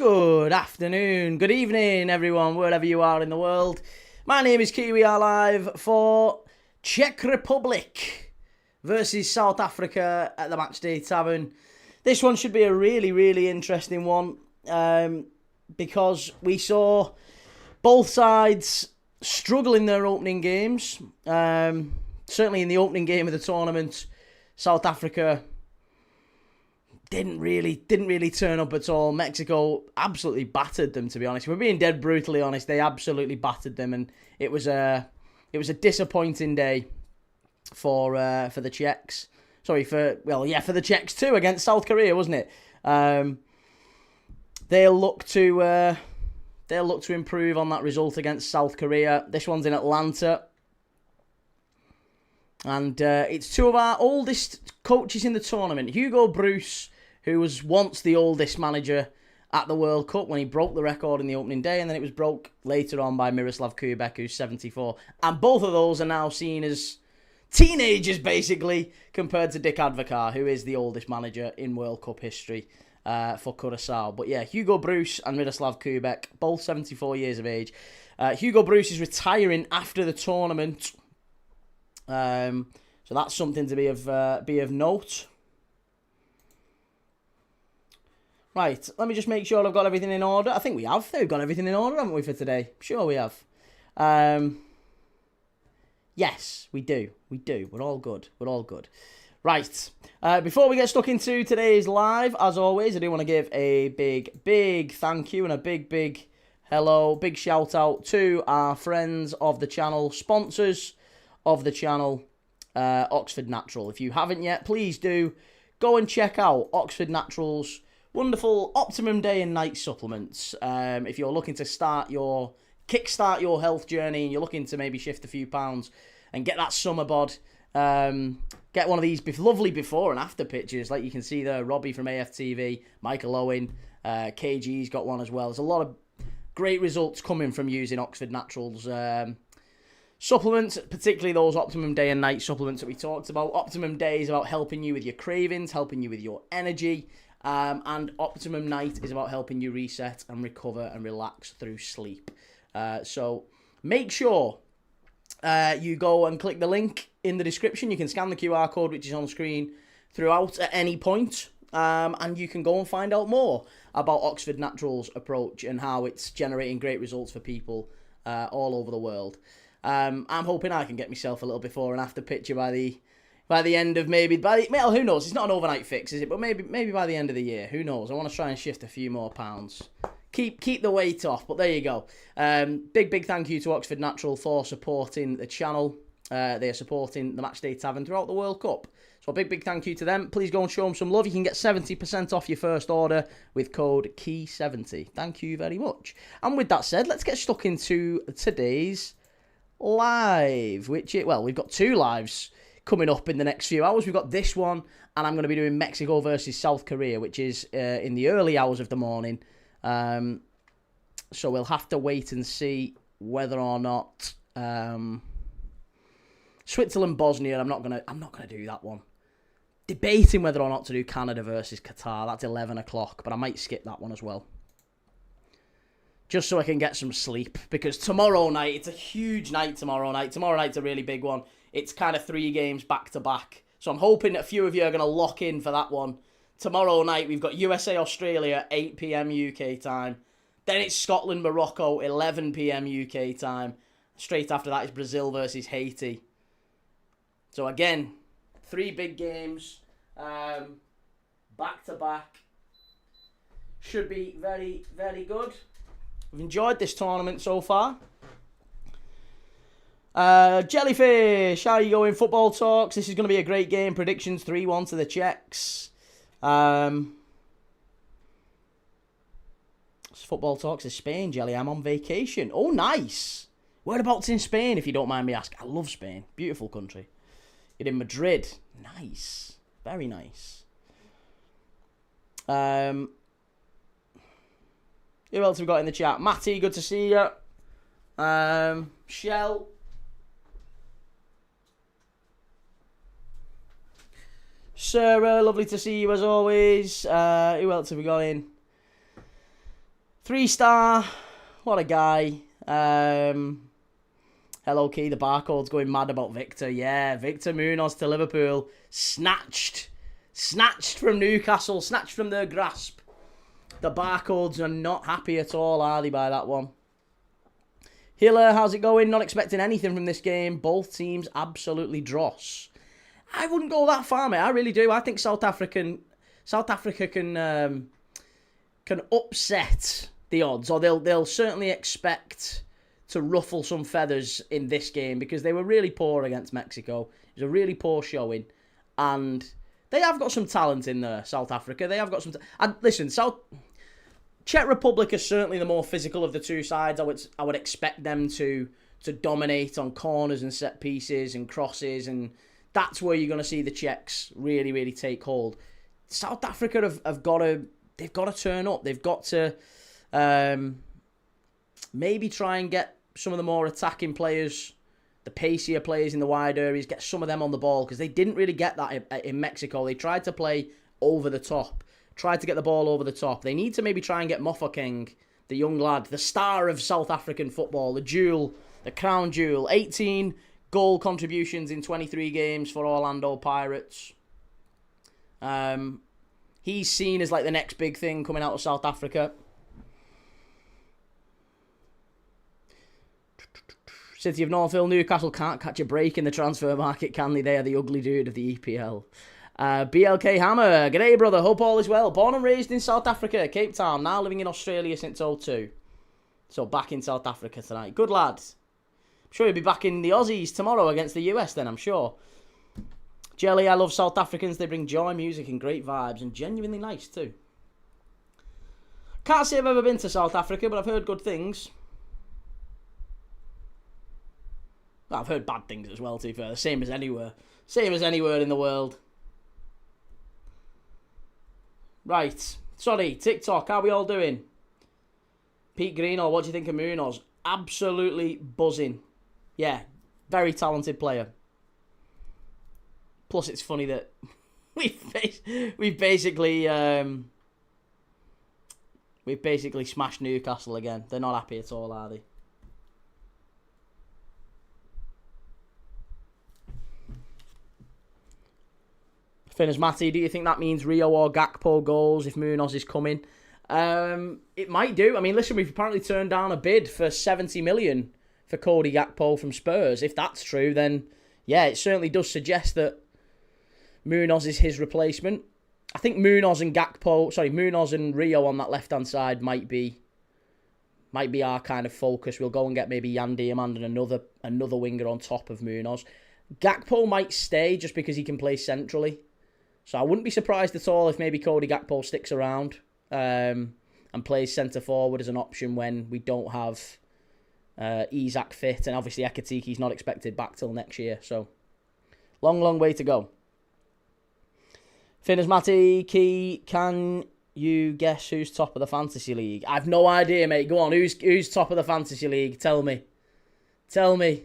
Good afternoon, good evening, everyone, wherever you are in the world. My name is Kiwi. We are live for Czech Republic versus South Africa at the Matchday Tavern. This one should be a really interesting one because we saw both sides struggle in their opening games. Certainly in the opening game of the tournament, South Africa didn't really turn up at all. Mexico absolutely battered them, to be honest. If we're being dead brutally honest, they absolutely battered them, and it was a disappointing day for the Czechs. Sorry, for the Czechs too against South Korea, wasn't it? They'll look to improve on that result against South Korea. This one's in Atlanta. And it's two of our oldest coaches in the tournament. Hugo Broos, who was once the oldest manager at the World Cup when he broke the record in the opening day, and then it was broke later on by Miroslav Kubek, who's 74. And both of those are now seen as teenagers, basically, compared to Dick Advocaat, who is the oldest manager in World Cup history for Curaçao. But yeah, Hugo Broos and Miroslav Kubek, both 74 years of age. Hugo Broos is retiring after the tournament. So that's something to be of note. Right, let me just make sure I've got everything in order. I think we have. We've got everything in order, haven't we, for today? Sure we have. Yes, we do. We do. We're all good. Right, before we get stuck into today's live, as always, I do want to give a big thank you and a big hello, big shout out to our friends of the channel, sponsors of the channel, Oxford Natural. If you haven't yet, please do go and check out Oxford Natural's wonderful optimum day and night supplements. If you're looking to kickstart your health journey and you're looking to maybe shift a few pounds and get that summer bod, get one of these lovely before and after pictures, like you can see there. Robbie from AFTV, Michael Owen, KG's got one as well. There's a lot of great results coming from using Oxford Natural's supplements, particularly those Optimum Day and Night supplements that we talked about. Optimum Day is about helping you with your cravings, helping you with your energy, and Optimum Night is about helping you reset and recover and relax through sleep. So make sure you go and click the link in the description. You can scan the QR code which is on screen throughout at any point, and you can go and find out more about Oxford Natural's approach and how it's generating great results for people all over the world. I'm hoping I can get myself a little before and after picture by the end of well, who knows? It's not an overnight fix, is it? But maybe by the end of the year, who knows? I want to try and shift a few more pounds, keep the weight off. But there you go. Big thank you to Oxford Natural for supporting the channel. They are supporting the Matchday Tavern throughout the World Cup. So a big thank you to them. Please go and show them some love. You can get 70% off your first order with code KEY70. Thank you very much. And with that said, let's get stuck into today's live, we've got two lives coming up in the next few hours. We've got this one, and I'm going to be doing Mexico versus South Korea, which is in the early hours of the morning. So we'll have to wait and see whether or not Switzerland, Bosnia. I'm not gonna do that one. Debating whether or not to do Canada versus Qatar. That's 11 o'clock, but I might skip that one as well, just so I can get some sleep, because tomorrow night, it's a huge night tomorrow night. Tomorrow night's a really big one. It's kind of 3 games back to back. So I'm hoping that a few of you are going to lock in for that one. Tomorrow night, we've got USA, Australia, 8 p.m. UK time. Then it's Scotland, Morocco, 11 p.m. UK time. Straight after that is Brazil versus Haiti. So again, 3 big games, back to back. Should be very good. We've enjoyed this tournament so far. Jellyfish, how are you going? Football talks. This is going to be a great game. Predictions 3-1 to the Czechs. Football talks is Spain, Jelly. I'm on vacation. Oh, nice. Whereabouts in Spain, if you don't mind me asking? I love Spain. Beautiful country. You're in Madrid. Nice. Very nice. Who else have we got in the chat? Matty, good to see you. Shell. Sarah, lovely to see you as always. Who else have we got in? 3-star. What a guy. Hello, Key. The barcode's going mad about Victor. Yeah, Victor Munoz to Liverpool. Snatched from Newcastle. Snatched from their grasp. The barcodes are not happy at all, are they, by that one? Hiller, how's it going? Not expecting anything from this game. Both teams absolutely dross. I wouldn't go that far, mate. I really do. I think South Africa can upset the odds, or they'll certainly expect to ruffle some feathers in this game because they were really poor against Mexico. It was a really poor showing, and they have got some talent in there. South Africa, they have got some. And listen, Czech Republic is certainly the more physical of the two sides. I would expect them to dominate on corners and set pieces and crosses, and that's where you're going to see the Czechs really, really take hold. South Africa have got to turn up. They've got to maybe try and get some of the more attacking players, the pacier players in the wide areas, get some of them on the ball, because they didn't really get that in Mexico. They tried to play over the top. Tried to get the ball over the top. They need to maybe try and get Mofokeng, the young lad, the star of South African football, the crown jewel. 18 goal contributions in 23 games for Orlando Pirates. He's seen as like the next big thing coming out of South Africa. City of Northville, Newcastle can't catch a break in the transfer market, can they? They are the ugly dude of the EPL. BLK Hammer, g'day brother, hope all is well. Born and raised in South Africa, Cape Town, now living in Australia since 2002. So back in South Africa tonight. Good lad. I'm sure you'll be back in the Aussies tomorrow against the US then, I'm sure. Jelly, I love South Africans. They bring joy, music and great vibes, and genuinely nice too. Can't say I've ever been to South Africa, but I've heard good things. Well, I've heard bad things as well, to be fair. Same as anywhere. Same as anywhere in the world. Right. Sorry, TikTok, how are we all doing? Pete Greenall, what do you think of Munoz? Absolutely buzzing. Yeah, very talented player. Plus, it's funny that we've basically smashed Newcastle again. They're not happy at all, are they? Finners Matty, do you think that means Rio or Gakpo goals if Munoz is coming? It might do. I mean, listen, we've apparently turned down a bid for 70 million for Cody Gakpo from Spurs. If that's true, then yeah, it certainly does suggest that Munoz is his replacement. I think Munoz and Rio on that left-hand side might be our kind of focus. We'll go and get maybe Jan Diamand and another winger on top of Munoz. Gakpo might stay just because he can play centrally. So I wouldn't be surprised at all if maybe Cody Gakpo sticks around and plays centre-forward as an option when we don't have Isak fit. And obviously Ekatiki's not expected back till next year. So long, long way to go. Finners Matty, Key, can you guess who's top of the Fantasy League? I've no idea, mate. Go on, who's top of the Fantasy League? Tell me. Tell me.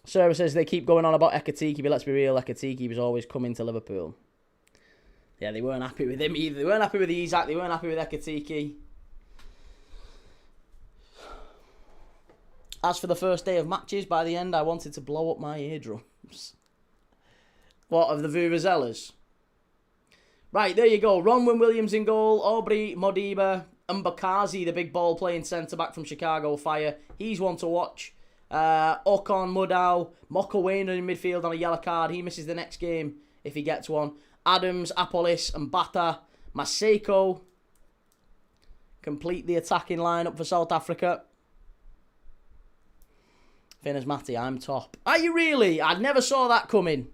Sarah says they keep going on about Ekatiki, but let's be real, Ekatiki was always coming to Liverpool. Yeah, they weren't happy with him either. They weren't happy with Isak, they weren't happy with Ekatiki. As for the first day of matches, by the end I wanted to blow up my eardrums. What, of the Vuvuzelas? Right, there you go. Ronwen Williams in goal, Aubrey, Modiba, Mbakazi, the big ball playing centre-back from Chicago Fire. He's one to watch. Ocon, Mudau, Mokowainer in midfield on a yellow card. He misses the next game if he gets one. Adams, Apolis and Bata. Maseko complete the attacking lineup for South Africa. Finners Matty, I'm top. Are you really? I never saw that coming.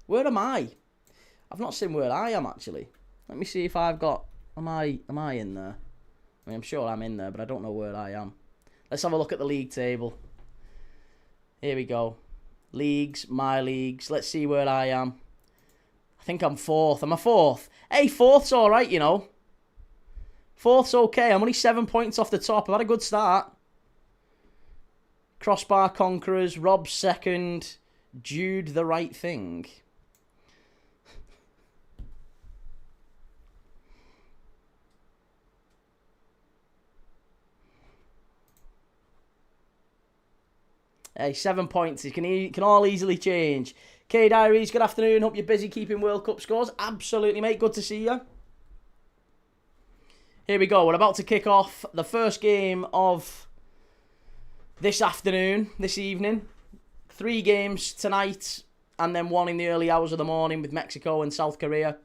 Where am I? I've not seen where I am, actually. Let me see if I've got... Am I in there? I mean, I'm sure I'm in there, but I don't know where I am. Let's have a look at the league table. Here we go. Leagues, my leagues. Let's see where I am. I think I'm fourth. Am I fourth? Hey, fourth's all right, you know. Fourth's okay. I'm only 7 points off the top. I've had a good start. Crossbar Conquerors. Rob second. Jude the right thing. Hey, 7 points. It can all easily change. K Diaries, good afternoon. Hope you're busy keeping World Cup scores. Absolutely, mate. Good to see you. Here we go. We're about to kick off the first game of this afternoon, this evening. 3 games tonight, and then 1 in the early hours of the morning with Mexico and South Korea.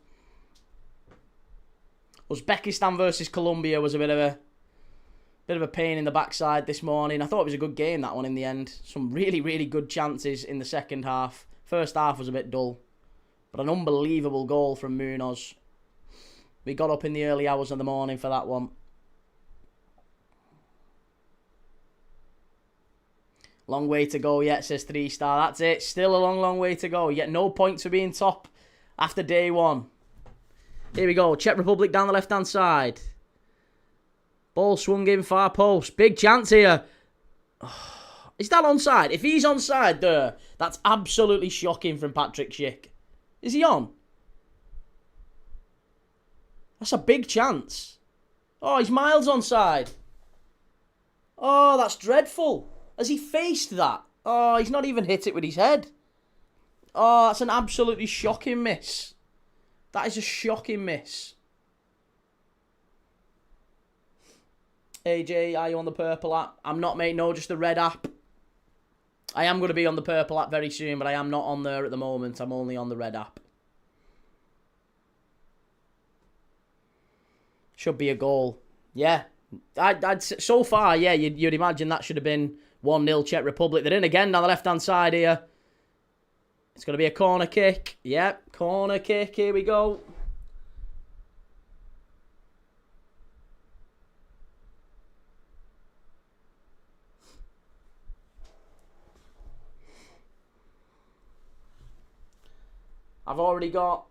Uzbekistan versus Colombia was a bit of a pain in the backside this morning. I thought it was a good game, that one, in the end. Some really, really good chances in the second half. First half was a bit dull, but an unbelievable goal from Munoz. We got up in the early hours of the morning for that one. Long way to go yet, says 3-star. That's it. Still a long, long way to go. You get no points for being top after day 1. Here we go. Czech Republic down the left-hand side. Ball swung in far post. Big chance here. Oh, is that onside? If he's onside there, that's absolutely shocking from Patrick Schick. Is he on? That's a big chance. Oh, he's miles onside. Oh, that's dreadful. Has he faced that? Oh, he's not even hit it with his head. Oh, that's an absolutely shocking miss. That is a shocking miss. AJ, are you on the purple app? I'm not, mate. No, just the red app. I am going to be on the purple app very soon, but I am not on there at the moment. I'm only on the red app. Should be a goal. Yeah. So far, yeah, you'd imagine that should have been 1-0 Czech Republic. They're in again down the left-hand side here. It's going to be a corner kick. Yep, corner kick. Here we go. I've already got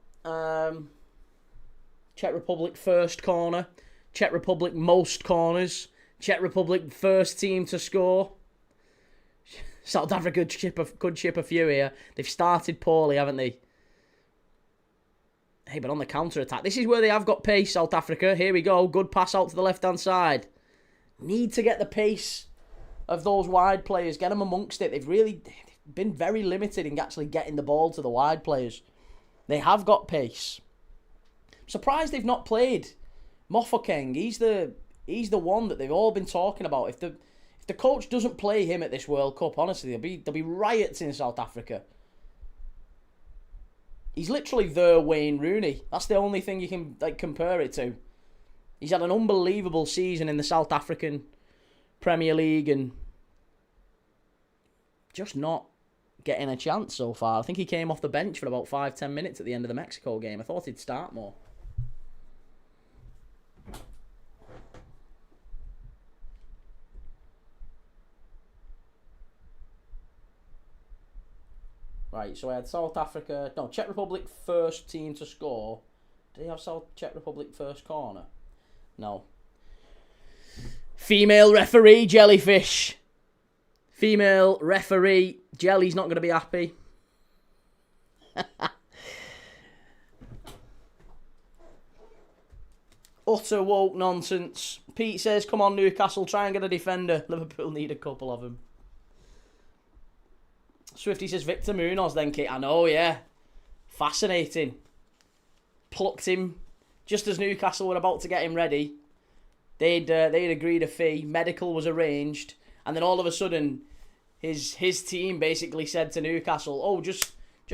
Czech Republic first corner, Czech Republic most corners, Czech Republic first team to score. South Africa could chip a few here. They've started poorly, haven't they? Hey, but on the counter-attack, this is where they have got pace, South Africa. Here we go. Good pass out to the left-hand side. Need to get the pace of those wide players. Get them amongst it. They've really been very limited in actually getting the ball to the wide players. They have got pace. I'm surprised they've not played Mofokeng. He's the one that they've all been talking about. If the coach doesn't play him at this World Cup, honestly, there'll be riots in South Africa. He's literally the Wayne Rooney. That's the only thing you can compare it to. He's had an unbelievable season in the South African Premier League and just not getting a chance so far. I think he came off the bench for about 5-10 minutes at the end of the Mexico game. I thought he'd start more. Right, so I had Czech Republic first team to score. Did he have Czech Republic first corner? No. Female referee, Jellyfish. Female referee, Jelly's not going to be happy. Utter woke nonsense. Pete says, come on Newcastle, try and get a defender. Liverpool need a couple of them. Swifty says Victor Munoz then, Kate. I know, yeah. Fascinating. Plucked him just as Newcastle were about to get him ready. They'd agreed a fee. Medical was arranged. And then all of a sudden, his team basically said to Newcastle, oh, just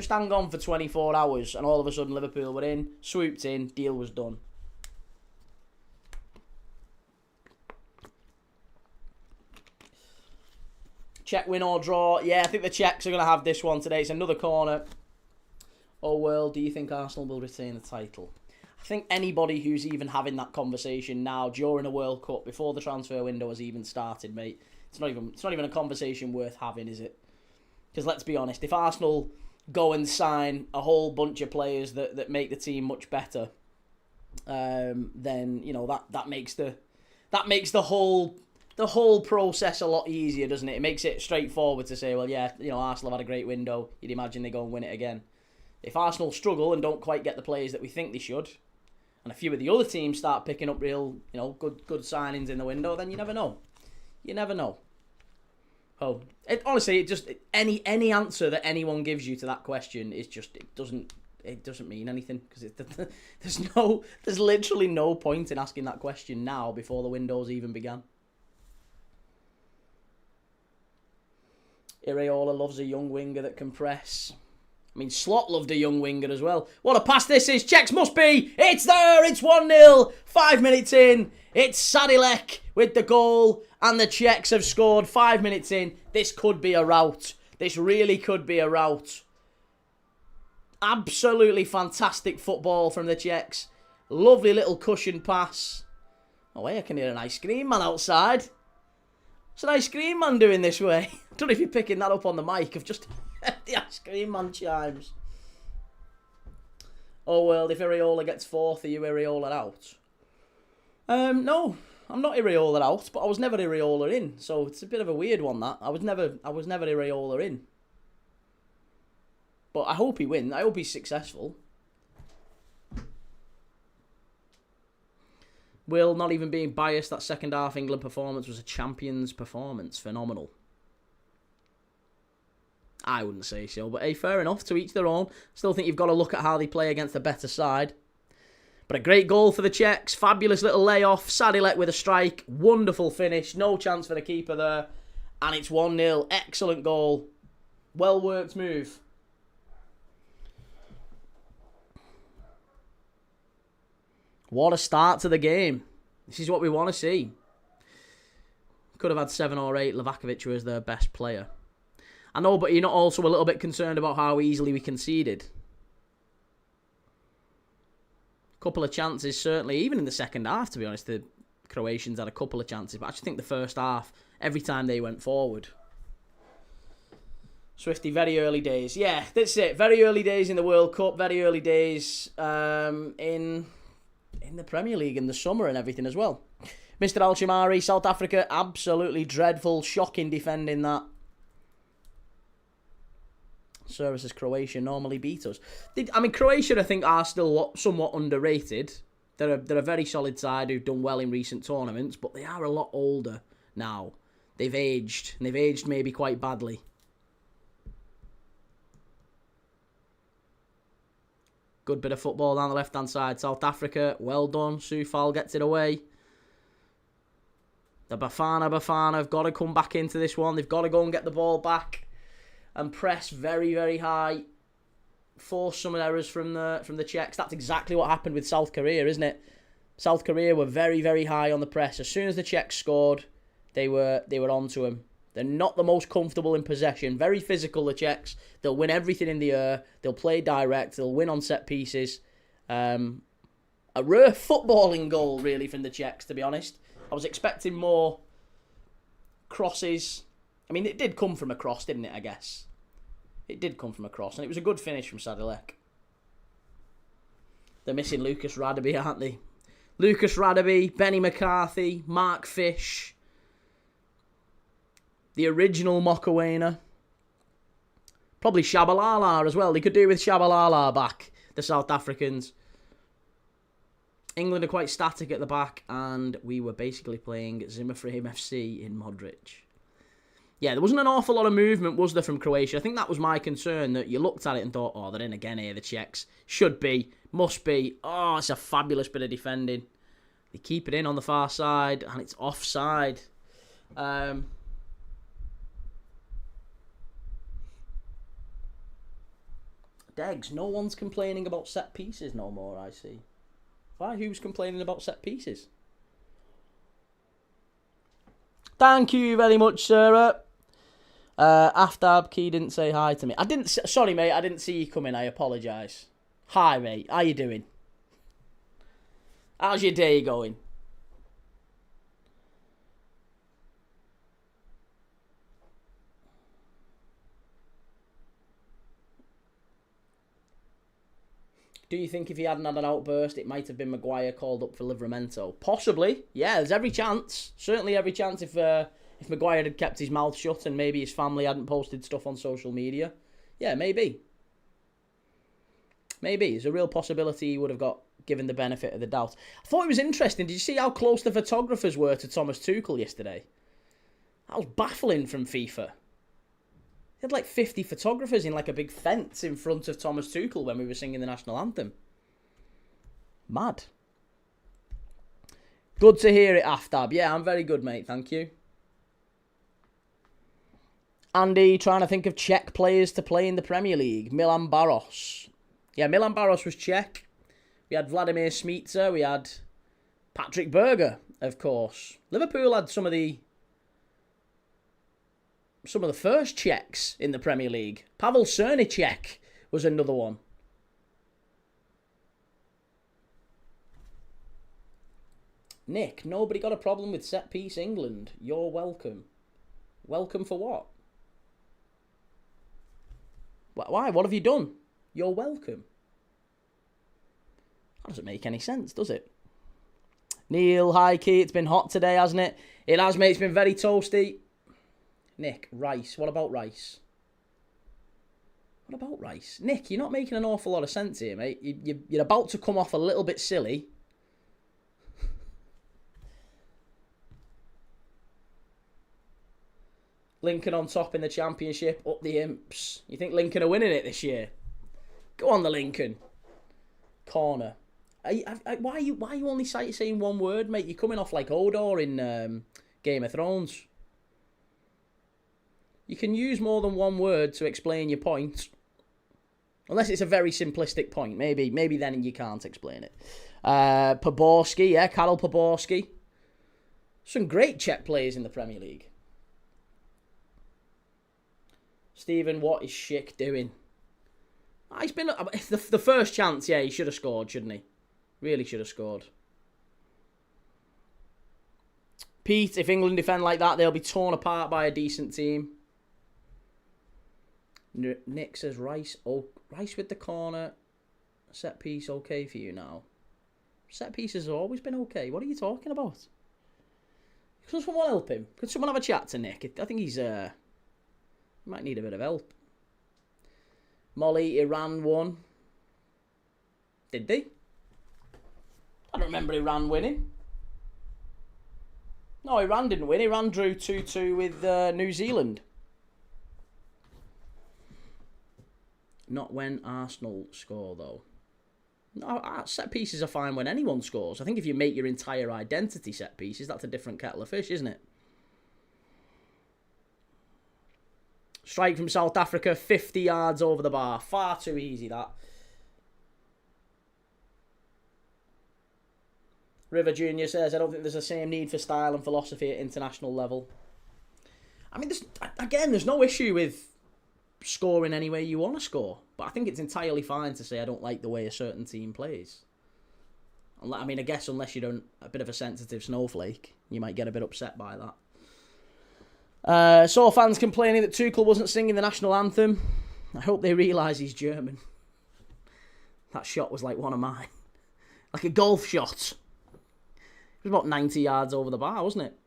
hang on for 24 hours. And all of a sudden, Liverpool were in, swooped in, deal was done. Czech win or draw. Yeah, I think the Czechs are going to have this one today. It's another corner. Oh, well, do you think Arsenal will retain the title? I think anybody who's even having that conversation now during a World Cup, before the transfer window has even started, mate, it's not even a conversation worth having, is it? Because let's be honest, if Arsenal go and sign a whole bunch of players that make the team much better, then that makes the whole process a lot easier, doesn't it? It makes it straightforward to say, well, yeah, Arsenal have had a great window. You'd imagine they go and win it again. If Arsenal struggle and don't quite get the players that we think they should, and a few of the other teams start picking up real, good signings in the window, then you never know. You never know. Oh, honestly, any answer that anyone gives you to that question is just it doesn't mean anything, because there's literally no point in asking that question now before the window's even began. Iraola loves a young winger that can press. I mean, Slot loved a young winger as well. What a pass this is. Czechs must be. It's there. It's 1-0. 5 minutes in. It's Sadilek with the goal. And the Czechs have scored 5 minutes in. This could be a rout. This really could be a rout. Absolutely fantastic football from the Czechs. Lovely little cushion pass. Oh, wait, I can hear an ice cream man outside. What's an ice cream man doing this way? I don't know if you're picking that up on the mic. I've just... the ice cream man chimes. Oh, well, if Iraola gets fourth, are you Iraola out? No, I'm not Iraola out, but I was never Iraola in, so it's a bit of a weird one, that. I was never Iraola in. But I hope he wins. I hope he's successful. Will, not even being biased, that second half England performance was a champion's performance. Phenomenal. I wouldn't say so, but hey, fair enough, to each their own. Still think you've got to look at how they play against the better side. But a great goal for the Czechs. Fabulous little layoff. Sadilek with a strike. Wonderful finish. No chance for the keeper there. And it's 1-0. Excellent goal. Well worked move. What a start to the game. This is what we want to see. Could have had 7 or 8. Livakovic was their best player. I know, but you're not also a little bit concerned about how easily we conceded. Couple of chances, certainly, even in the second half, to be honest. The Croatians had a couple of chances, but I actually think the first half, every time they went forward. Swifty, very early days. Yeah, that's it. Very early days in the World Cup, very early days in the Premier League in the summer and everything as well. Mr. Alchimari, South Africa, absolutely dreadful, shocking defending that. Services Croatia normally beat us. Croatia, I think, are still somewhat underrated. They're a very solid side who've done well in recent tournaments, but they are a lot older now. They've aged, and they've aged maybe quite badly. Good bit of football down the left-hand side. South Africa, well done. Soufal gets it away. The Bafana have got to come back into this one. They've got to go and get the ball back and press very, very high. Force some errors from the Czechs. That's exactly what happened with South Korea, isn't it? South Korea were very, very high on the press. As soon as the Czechs scored, they were onto them. They're not the most comfortable in possession. Very physical, the Czechs. They'll win everything in the air. They'll play direct. They'll win on set pieces. A rare footballing goal, really, from the Czechs, to be honest. I was expecting more crosses. I mean, it did come from a cross, didn't it, I guess? It did come from a cross, and it was a good finish from Sadilek. They're missing Lucas Radebe, aren't they? Lucas Radebe, Benny McCarthy, Mark Fish, the original Mokoena. Probably Shabalala as well. They could do with Shabalala back, the South Africans. England are quite static at the back, and we were basically playing Zimmerframe FC in Modric. Yeah, there wasn't an awful lot of movement, was there, from Croatia? I think that was my concern, that you looked at it and thought, oh, they're in again here, the Czechs. Should be, must be. Oh, it's a fabulous bit of defending. They keep it in on the far side, and it's offside. Degs, no one's complaining about set pieces no more, I see. Why? Who's complaining about set pieces? Thank you very much, Sarah. Aftab Key didn't say hi to me. Sorry, mate. I didn't see you come in. I apologise. Hi, mate. How you doing? How's your day going? Do you think if he hadn't had an outburst, it might have been Maguire called up for Livramento? Possibly. Yeah, there's every chance. Certainly every chance if Maguire had kept his mouth shut and maybe his family hadn't posted stuff on social media. Yeah, maybe. Maybe. There's a real possibility he would have got given the benefit of the doubt. I thought it was interesting. Did you see how close the photographers were to Thomas Tuchel yesterday? That was baffling from FIFA. They had like 50 photographers in like a big fence in front of Thomas Tuchel when we were singing the national anthem. Mad. Good to hear it, Aftab. Yeah, I'm very good, mate. Thank you. Andy, trying to think of Czech players to play in the Premier League. Milan Baros. Yeah, Milan Baros was Czech. We had Vladimir Smica. We had Patrick Berger, of course. Liverpool had some of the first Czechs in the Premier League. Pavel Cernicek was another one. Nick, nobody got a problem with set piece England. You're welcome. Welcome for what? Why? What have you done? You're welcome. That doesn't make any sense, does it? Neil, hi Key. It's been hot today, hasn't it? It has, mate. It's been very toasty. Nick, rice. What about rice? What about rice? Nick, you're not making an awful lot of sense here, mate. You're about to come off a little bit silly. Lincoln on top in the championship, up the Imps. You think Lincoln are winning it this year? Go on, the Lincoln. Corner. Why are you only saying one word, mate? You're coming off like Hodor in Game of Thrones. You can use more than one word to explain your point. Unless it's a very simplistic point. Maybe then you can't explain it. Poborski, yeah, Karel Poborski. Some great Czech players in the Premier League. Stephen, what is Schick doing? He's been the first chance, yeah, he should have scored, shouldn't he? Really should have scored. Pete, if England defend like that, they'll be torn apart by a decent team. Nick says Rice with the corner. Set piece okay for you now? Set pieces have always been okay. What are you talking about? Could someone help him? Could someone have a chat to Nick? I think he might need a bit of help. Molly, Iran won. Did they? I don't remember Iran winning. No, Iran didn't win. Iran drew 2-2 with New Zealand. Not when Arsenal score, though. No, set pieces are fine when anyone scores. I think if you make your entire identity set pieces, that's a different kettle of fish, isn't it? Strike from South Africa, 50 yards over the bar. Far too easy, that. River Junior says, I don't think there's the same need for style and philosophy at international level. I mean, there's no issue with scoring any way you want to score. But I think it's entirely fine to say I don't like the way a certain team plays. I mean, I guess unless you're a bit of a sensitive snowflake, you might get a bit upset by that. Saw fans complaining that Tuchel wasn't singing the national anthem. I hope they realise he's German. That shot was like one of mine. Like a golf shot. It was about 90 yards over the bar, wasn't it?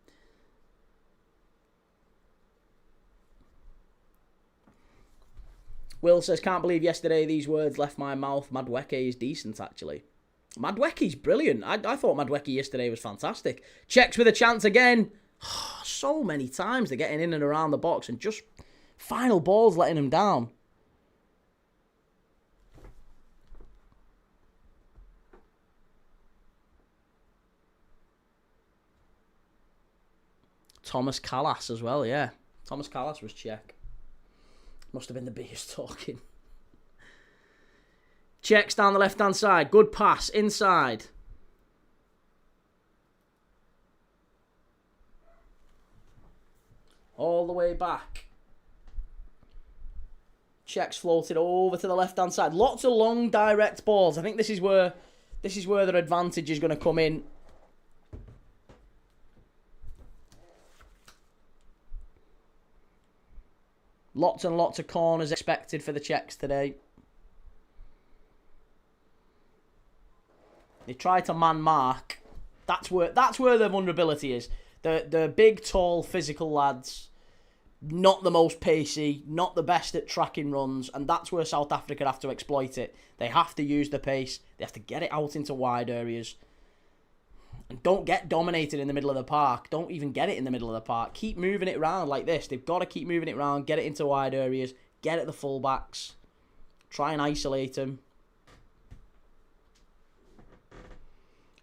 Will says, can't believe yesterday these words left my mouth. Madueke is decent, actually. Madueke's brilliant. I thought Madueke yesterday was fantastic. Czechs with a chance again. So many times they're getting in and around the box and just final balls letting them down. Thomas Callas as well, yeah. Thomas Callas was Czech. Must have been the beers talking. Czechs down the left-hand side. Good pass. Inside. All the way back. Czechs floated over to the left-hand side. Lots of long, direct balls. I think this is where their advantage is going to come in. Lots and lots of corners expected for the Czechs today. They try to man mark. That's where the vulnerability is. The big, tall, physical lads, not the most pacey, not the best at tracking runs, and that's where South Africa have to exploit it. They have to use the pace. They have to get it out into wide areas. And don't get dominated in the middle of the park. Don't even get it in the middle of the park. Keep moving it around like this. They've got to keep moving it around, get it into wide areas, get at the fullbacks, try and isolate them.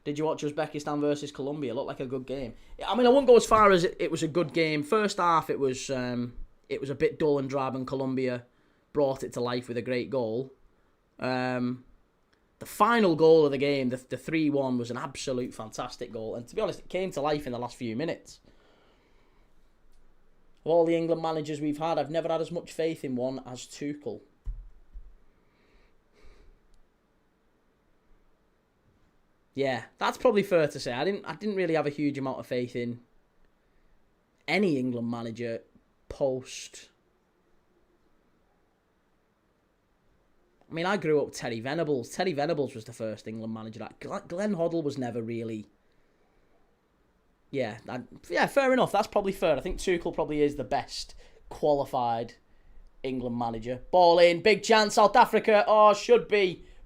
Did you watch Uzbekistan versus Colombia? It looked like a good game. I mean, I won't go as far as it was a good game. First half, it was a bit dull and drab, and Colombia brought it to life with a great goal. The final goal of the game, the 3-1, was an absolute fantastic goal. And to be honest, it came to life in the last few minutes. Of all the England managers we've had, I've never had as much faith in one as Tuchel. Yeah, that's probably fair to say. I didn't really have a huge amount of faith in any England manager post. I mean, I grew up with Terry Venables. Terry Venables was the first England manager. Glenn Hoddle was never really. Yeah, fair enough. That's probably fair. I think Tuchel probably is the best qualified England manager. Ball in, big chance, South Africa. Oh,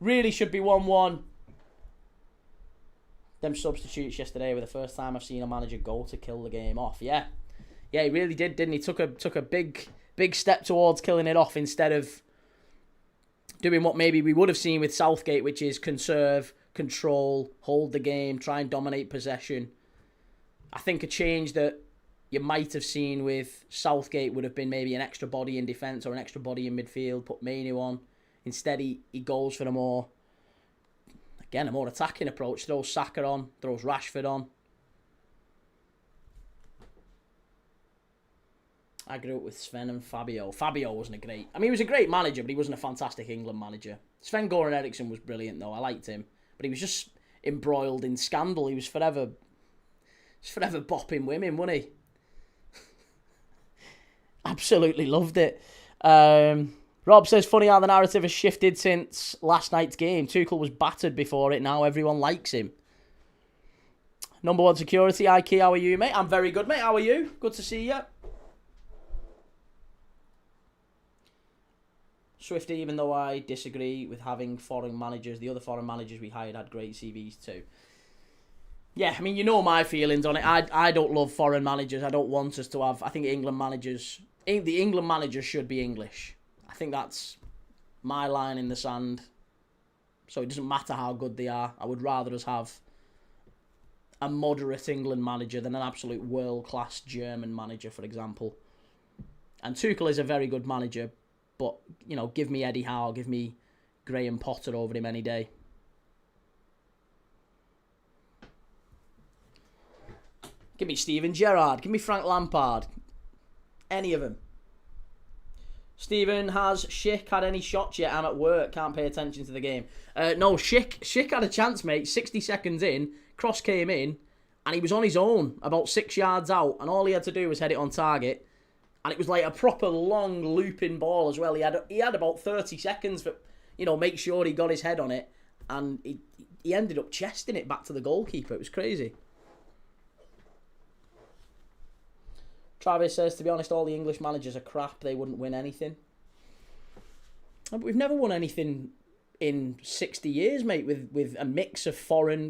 really should be 1-1. Them substitutes yesterday were the first time I've seen a manager go to kill the game off. Yeah, he really did, didn't he? Took a big step towards killing it off instead of doing what maybe we would have seen with Southgate, which is conserve, control, hold the game, try and dominate possession. I think a change that you might have seen with Southgate would have been maybe an extra body in defence or an extra body in midfield, put Mainoo on. Instead, he goes for a more attacking approach, throws Saka on, throws Rashford on. I grew up with Sven and Fabio. Fabio wasn't he was a great manager, but he wasn't a fantastic England manager. Sven-Goran Eriksson was brilliant, though. I liked him. But he was just embroiled in scandal. He was forever bopping women, wasn't he? Absolutely loved it. Rob says, funny how the narrative has shifted since last night's game. Tuchel was battered before it. Now everyone likes him. Number one security, Ike, how are you, mate? I'm very good, mate. How are you? Good to see you. Swifty, even though I disagree with having foreign managers, the other foreign managers we hired had great CVs too. Yeah, I mean, you know my feelings on it. I don't love foreign managers. I don't want us to have... I think the England managers should be English. I think that's my line in the sand. So it doesn't matter how good they are. I would rather us have a moderate England manager than an absolute world-class German manager, for example. And Tuchel is a very good manager, but, you know, give me Eddie Howe, give me Graham Potter over him any day. Give me Steven Gerrard, give me Frank Lampard. Any of them. Stephen, has Schick had any shots yet? I'm at work, can't pay attention to the game. No, Schick had a chance, mate. 60 seconds in, cross came in, and he was on his own, about 6 yards out, and all he had to do was head it on target. And it was like a proper long looping ball as well. He had about 30 seconds for, make sure he got his head on it, and he ended up chesting it back to the goalkeeper. It was crazy. Travis says, to be honest, all the English managers are crap. They wouldn't win anything. But we've never won anything in 60 years, mate, with a mix of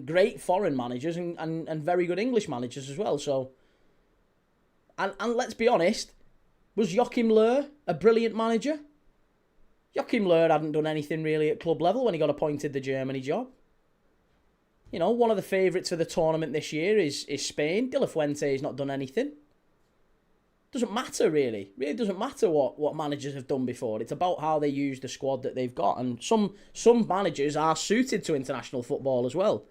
great foreign managers and very good English managers as well. So, and let's be honest, was Joachim Löw a brilliant manager? Joachim Löw hadn't done anything really at club level when he got appointed the Germany job. One of the favourites for the tournament this year is Spain. De La Fuente's not done anything. Doesn't matter, really. Really doesn't matter what managers have done before. It's about how they use the squad that they've got. And some managers are suited to international football as well.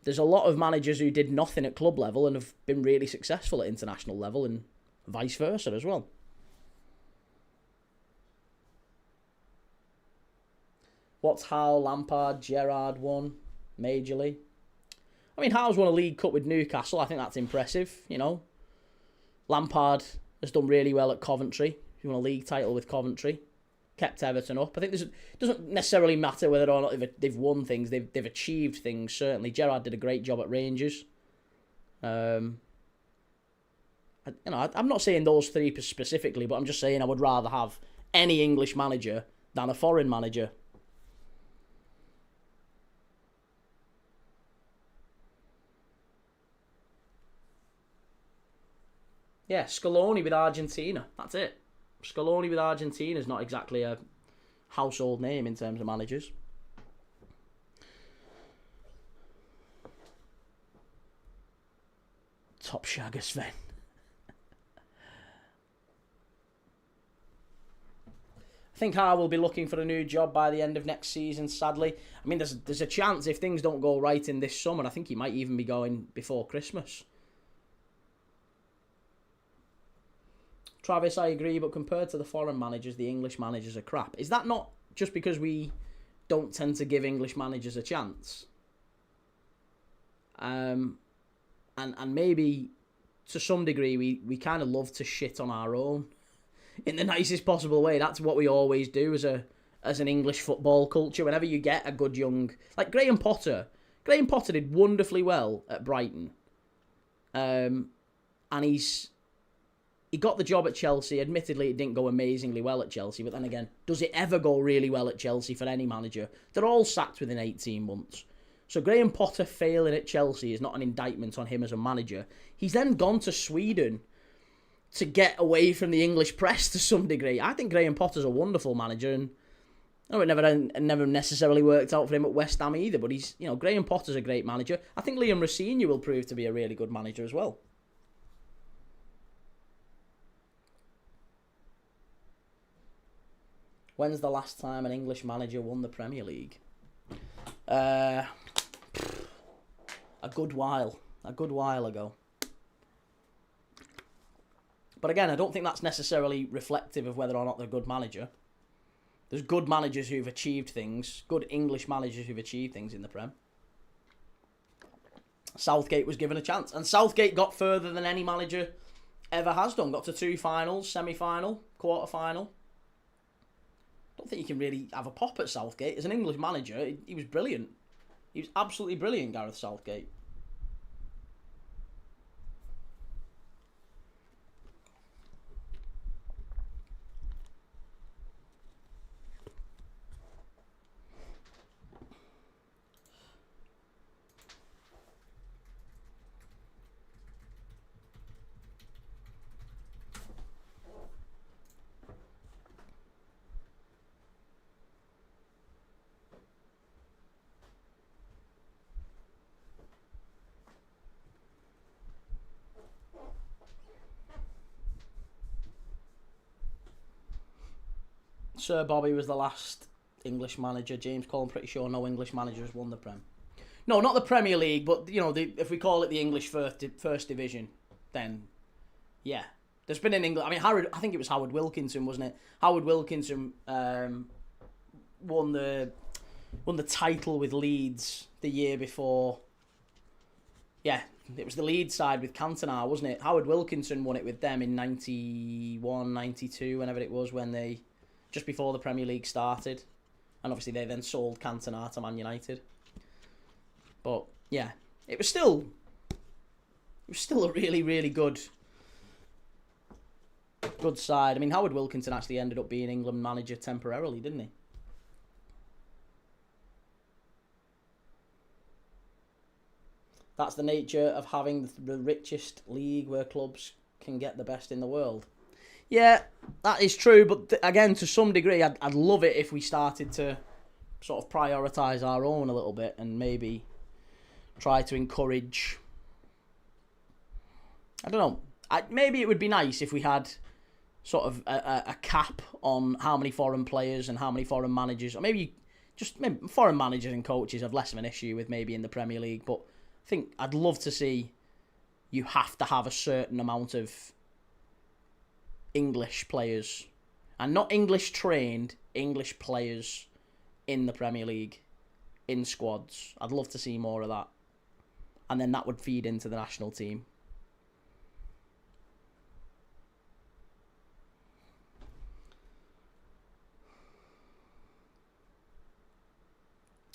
There's a lot of managers who did nothing at club level and have been really successful at international level, and vice versa as well. What's Howe, Lampard, Gerrard won majorly? I mean, Howe's won a League Cup with Newcastle. I think that's impressive, Lampard has done really well at Coventry. He won a league title with Coventry. kept Everton up. I think it doesn't necessarily matter whether or not they've won things. They've achieved things, certainly. Gerrard did a great job at Rangers. I'm not saying those three specifically, but I'm just saying I would rather have any English manager than a foreign manager. Yeah, Scaloni with Argentina. That's it. Scaloni with Argentina is not exactly a household name in terms of managers. Top shagger Sven. I think I will be looking for a new job by the end of next season, sadly. I mean, there's a chance if things don't go right in this summer, I think he might even be going before Christmas. Travis, I agree, but compared to the foreign managers, the English managers are crap. Is that not just because we don't tend to give English managers a chance? And maybe to some degree we kind of love to shit on our own in the nicest possible way. That's what we always do as an English football culture. Whenever you get a good young, like Graham Potter did wonderfully well at Brighton, and he got the job at Chelsea. Admittedly, it didn't go amazingly well at Chelsea, but then again, does it ever go really well at Chelsea for any manager? They're all sacked within 18 months. So Graham Potter failing at Chelsea is not an indictment on him as a manager. He's then gone to Sweden to get away from the English press to some degree. I think Graham Potter's a wonderful manager, and it never necessarily worked out for him at West Ham either, but Graham Potter's a great manager. I think Liam Rosenior will prove to be a really good manager as well. When's the last time an English manager won the Premier League? A good while ago. But again, I don't think that's necessarily reflective of whether or not they're a good manager. There's good managers who've achieved things, good English managers who've achieved things in the Prem. Southgate was given a chance, and Southgate got further than any manager ever has done. Got to 2 finals, semi-final, quarter-final. Don't think you can really have a pop at Southgate. As an English manager, he was brilliant. He was absolutely brilliant, Gareth Southgate. Sir Bobby was the last English manager. James Cole, I'm pretty sure no English manager has won the Prem. No, not the Premier League, but if we call it the English first division, then yeah, there's been in England. I mean, I think it was Howard Wilkinson, wasn't it? Howard Wilkinson won the title with Leeds the year before. Yeah, it was the Leeds side with Cantona, wasn't it? Howard Wilkinson won it with them in 91, 92, whenever it was, just before the Premier League started. And obviously they then sold Cantona to Man United. But yeah, it was still a really, really good side. I mean, Howard Wilkinson actually ended up being England manager temporarily, didn't he? That's the nature of having the richest league where clubs can get the best in the world. Yeah, that is true, but again, to some degree, I'd love it if we started to sort of prioritise our own a little bit and maybe try to encourage... I don't know. Maybe it would be nice if we had sort of a cap on how many foreign players and how many foreign managers, or maybe foreign managers and coaches have less of an issue with maybe in the Premier League, but I think I'd love to see you have to have a certain amount of English players, and not English trained, English players in the Premier League, in squads. I'd love to see more of that. And then that would feed into the national team.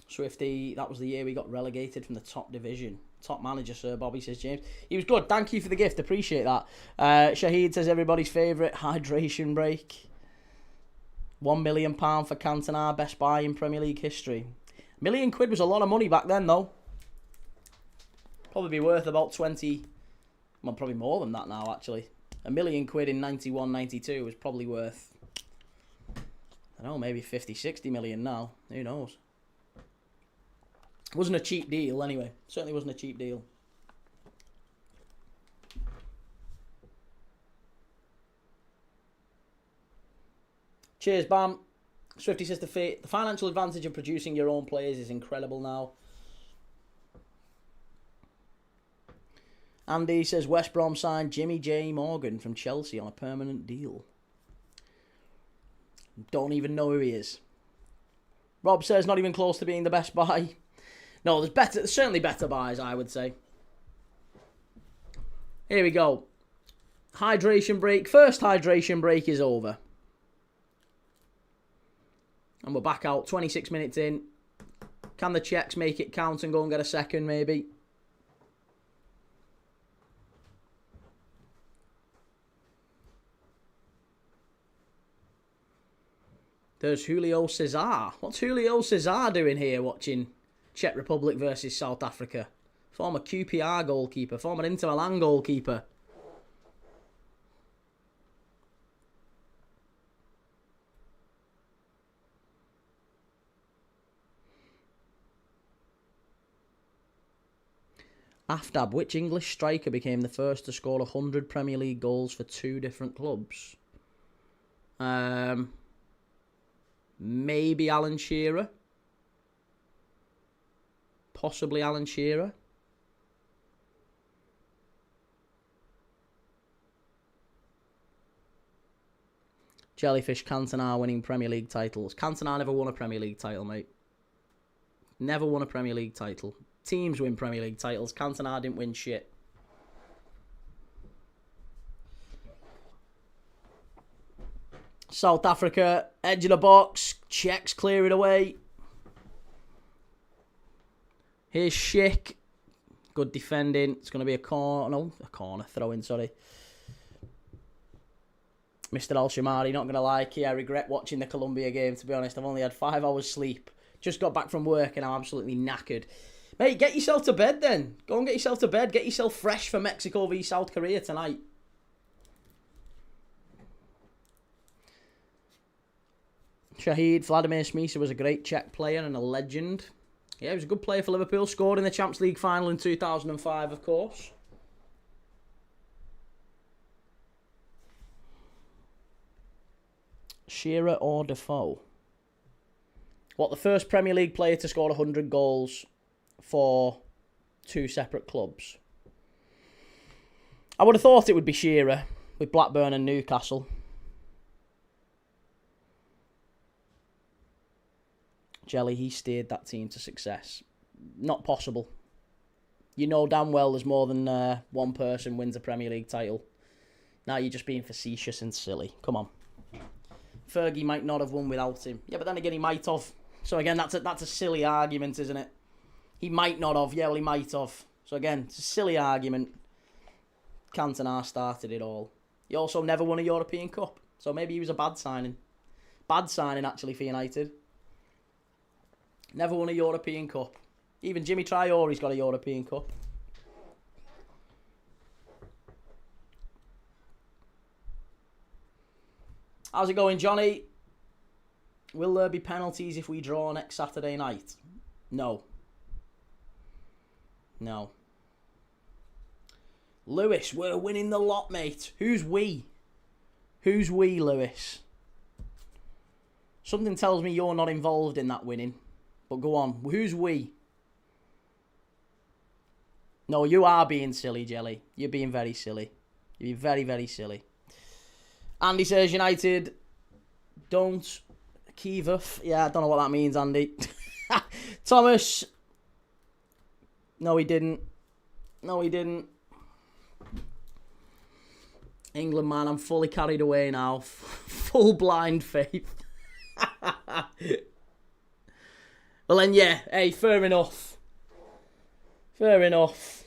Swifty, that was the year we got relegated from the top division. Top manager, Sir Bobby, says James. He was good. Thank you for the gift. Appreciate that. Shahid says everybody's favourite hydration break. £1 million for Cantona, best buy in Premier League history. £1 million was a lot of money back then, though. Probably be worth about 20. Well, probably more than that now, actually. £1 million in 91, 92 was probably worth, I don't know, maybe 50, 60 million now. Who knows? Wasn't a cheap deal, anyway. Certainly wasn't a cheap deal. Cheers, Bam. Swifty says the financial advantage of producing your own players is incredible now. Andy says West Brom signed Jimmy J. Morgan from Chelsea on a permanent deal. Don't even know who he is. Rob says not even close to being the best buy. No, there's certainly better buys, I would say. Here we go. Hydration break. First hydration break is over. And we're back out 26 minutes in. Can the Czechs make it count and go and get a second, maybe? There's Julio Cesar. What's Julio Cesar doing here watching Czech Republic versus South Africa? Former QPR goalkeeper. Former Inter Milan goalkeeper. Aftab, which English striker became the first to score 100 Premier League goals for 2 different clubs? Maybe Alan Shearer. Possibly Alan Shearer. Jellyfish Cantona winning Premier League titles. Cantona never won a Premier League title, mate. Never won a Premier League title. Teams win Premier League titles. Cantona didn't win shit. South Africa, edge of the box. Czechs clear it away. Here's Schick. Good defending. It's going to be a corner. No, a corner. Throw-in, sorry. Mr. Al-Shamari, not going to lie, I regret watching the Colombia game, to be honest. I've only had 5 hours sleep. Just got back from work and I'm absolutely knackered. Mate, get yourself to bed then. Go and get yourself to bed. Get yourself fresh for Mexico v South Korea tonight. Shahid, Vladimir Smisa was a great Czech player and a legend. Yeah, he was a good player for Liverpool. Scored in the Champions League final in 2005, of course. Shearer or Defoe? What, the first Premier League player to score 100 goals for 2 separate clubs? I would have thought it would be Shearer with Blackburn and Newcastle. Jelly, he steered that team to success. Not possible. You know damn well there's more than one person wins a Premier League title. Now you're just being facetious and silly. Come on. Fergie might not have won without him. Yeah, but then again, he might have. So again, that's a silly argument, isn't it? He might not have. Yeah, well, he might have. So again, it's a silly argument. Cantona started it all. He also never won a European Cup. So maybe he was a bad signing. Bad signing, actually, for United. Never won a European Cup. Even Jimmy Traore's got a European Cup. How's it going, Johnny? Will there be penalties if we draw next Saturday night? No. No. Lewis, we're winning the lot, mate. Who's we? Who's we, Lewis? Something tells me you're not involved in that winning. But go on. Who's we? No, you are being silly, Jelly. You're being very silly. You're very, very silly. Andy says United don't Kiev. Yeah, I don't know what that means, Andy. Thomas. No, he didn't. No, he didn't. England, man, I'm fully carried away now. Full blind faith. Well then, yeah. Hey, fair enough. Fair enough.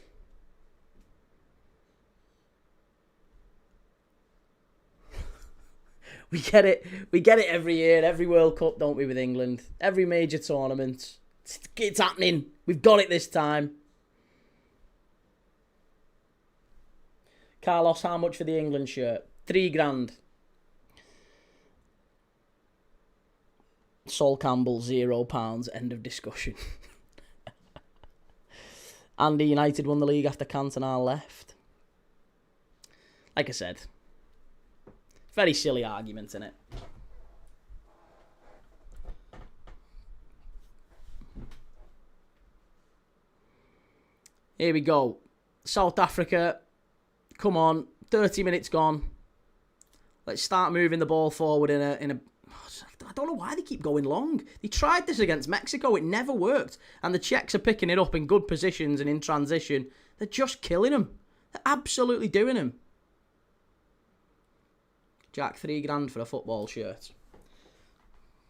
We get it. We get it every year, every World Cup, don't we, with England? Every major tournament. It's happening. We've got it this time. Carlos, how much for the England shirt? £3,000. Sol Campbell, £0. End of discussion. Andy, United won the league after Cantona left. Like I said, very silly argument, isn't it? Here we go. South Africa. Come on. 30 minutes gone. Let's start moving the ball forward in a... I don't know why they keep going long. They tried this against Mexico. It never worked. And the Czechs are picking it up in good positions and in transition. They're just killing them. They're absolutely doing them. Jack, £3,000 for a football shirt.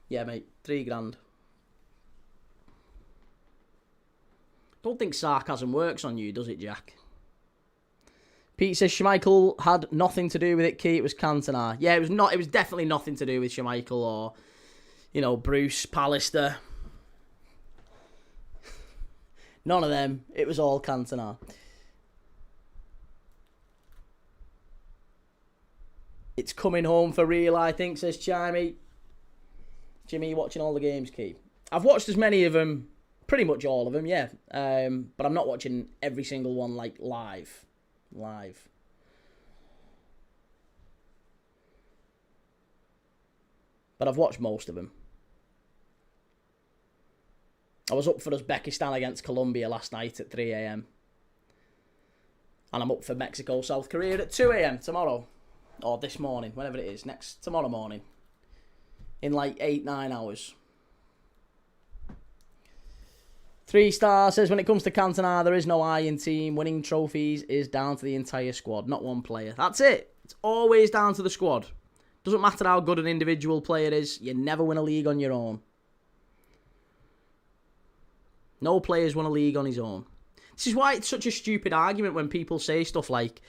Yeah, mate, £3,000. Don't think sarcasm works on you, does it, Jack? Pete says Schmeichel had nothing to do with it, Key. It was Cantona. Yeah, it was not. It was definitely nothing to do with Schmeichel or, you know, Bruce, Pallister. None of them. It was all Cantona. It's coming home for real, I think, says Chimey. Jimmy, you watching all the games, Key? I've watched as many of them, pretty much all of them, yeah. But I'm not watching every single one, like, live. But I've watched most of them. I was up for Uzbekistan against Colombia last night at 3 a.m. And I'm up for Mexico, South Korea at 2 a.m. tomorrow. Or this morning, whenever it is. Tomorrow morning. In like 8-9 hours. 3-star says, when it comes to Cantona, there is no I in team. Winning trophies is down to the entire squad, not one player. That's it. It's always down to the squad. Doesn't matter how good an individual player is. You never win a league on your own. No player's won a league on his own. This is why it's such a stupid argument when people say stuff like,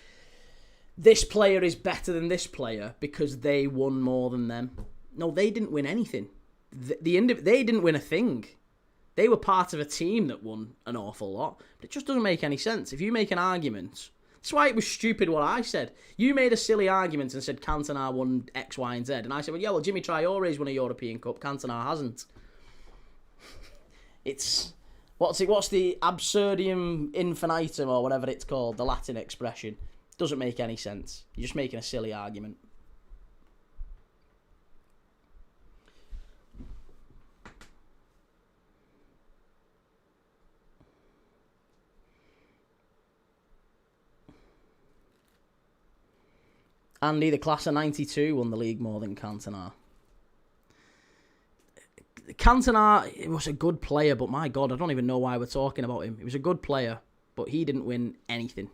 this player is better than this player because they won more than them. No, they didn't win anything. They didn't win a thing. They were part of a team that won an awful lot. But it just doesn't make any sense. If you make an argument... That's why it was stupid what I said. You made a silly argument and said Cantona won X, Y, and Z. And I said, well, Jimmy Traore's won a European Cup. Cantona hasn't. It's... What's the absurdium infinitum or whatever it's called, the Latin expression. Doesn't make any sense. You're just making a silly argument. Andy, the class of 92 won the league more than Cantona. Cantona was a good player, but my God, I don't even know why we're talking about him. He was a good player, but he didn't win anything.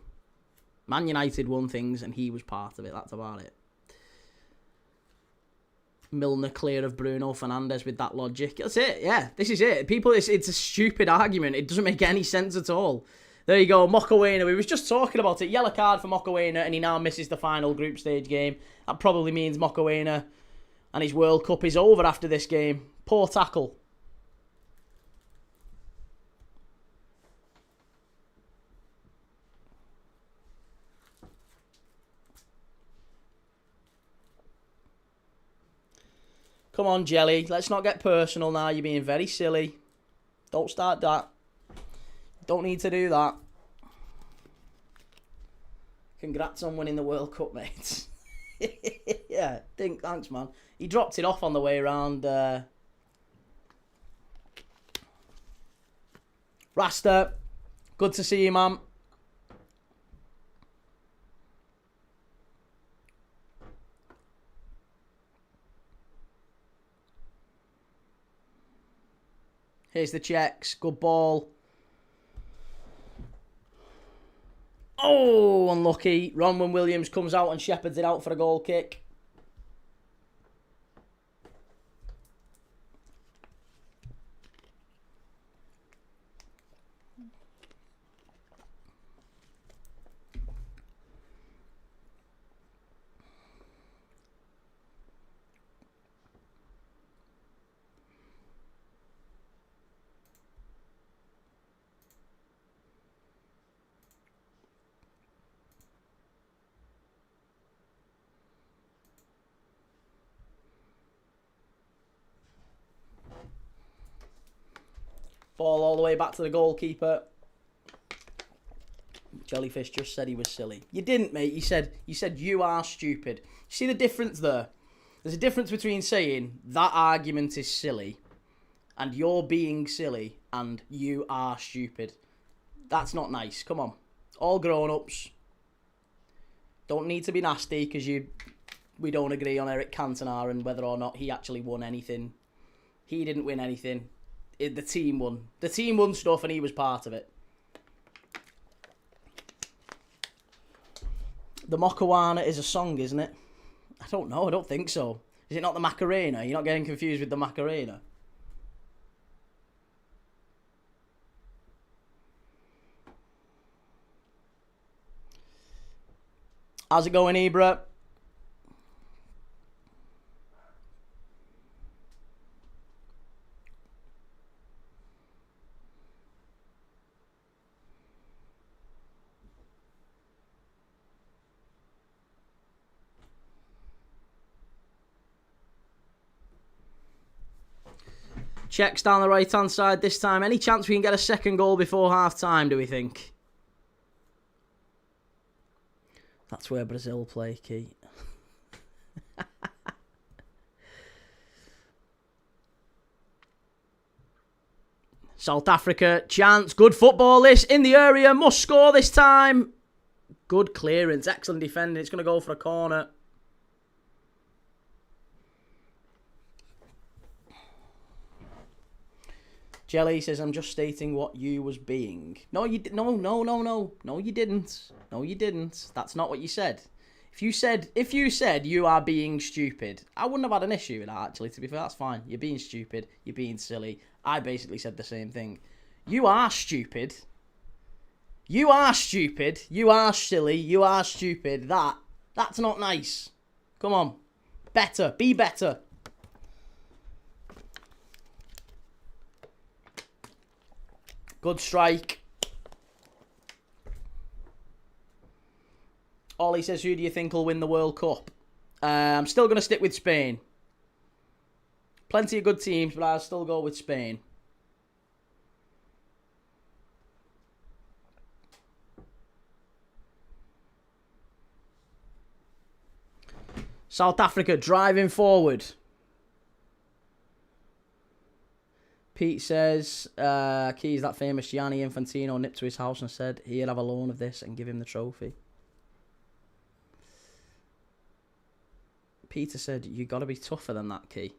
Man United won things, and he was part of it. That's about it. Milner clear of Bruno Fernandes with that logic. That's it, yeah. This is it. People, it's a stupid argument. It doesn't make any sense at all. There you go, Mokowena. We was just talking about it. Yellow card for Mokowena, and he now misses the final group stage game. That probably means Mokowena and his World Cup is over after this game. Poor tackle. Come on, Jelly. Let's not get personal now. You're being very silly. Don't start that. Don't need to do that. Congrats on winning the World Cup, mate. Yeah, thanks, man. He dropped it off on the way around. Rasta, good to see you, man. Here's the Czechs. Good ball. Oh, unlucky. Ronwen Williams comes out and shepherds it out for a goal kick. Ball all the way back to the goalkeeper. Jellyfish just said he was silly. You didn't, mate. You said you are stupid. See the difference there? There's a difference between saying that argument is silly and you're being silly and you are stupid. That's not nice. Come on. All grown-ups. Don't need to be nasty because we don't agree on Eric Cantona and whether or not he actually won anything. He didn't win anything. The team won. The team won stuff and he was part of it. The Mokawana is a song, isn't it? I don't know. I don't think so. Is it not the Macarena? You're not getting confused with the Macarena? How's it going, Ibra? Czechs down the right-hand side this time. Any chance we can get a second goal before half-time, do we think? That's where Brazil play, Key. South Africa, chance. Good football this. In the area. Must score this time. Good clearance. Excellent defending. It's going to go for a corner. Jelly says, I'm just stating what you was being. No, you didn't. No, you didn't. No, you didn't. That's not what you said. If you said you are being stupid, I wouldn't have had an issue with that, actually, to be fair. That's fine. You're being stupid. You're being silly. I basically said the same thing. You are stupid. You are stupid. You are silly. You are stupid. That's not nice. Come on. Better. Be better. Good strike. Ollie says, who do you think will win the World Cup? I'm still going to stick with Spain. Plenty of good teams, but I'll still go with Spain. South Africa driving forward. Pete says, Keys, that famous Gianni Infantino nipped to his house and said he'd have a loan of this and give him the trophy. Peter said, you got to be tougher than that, Key.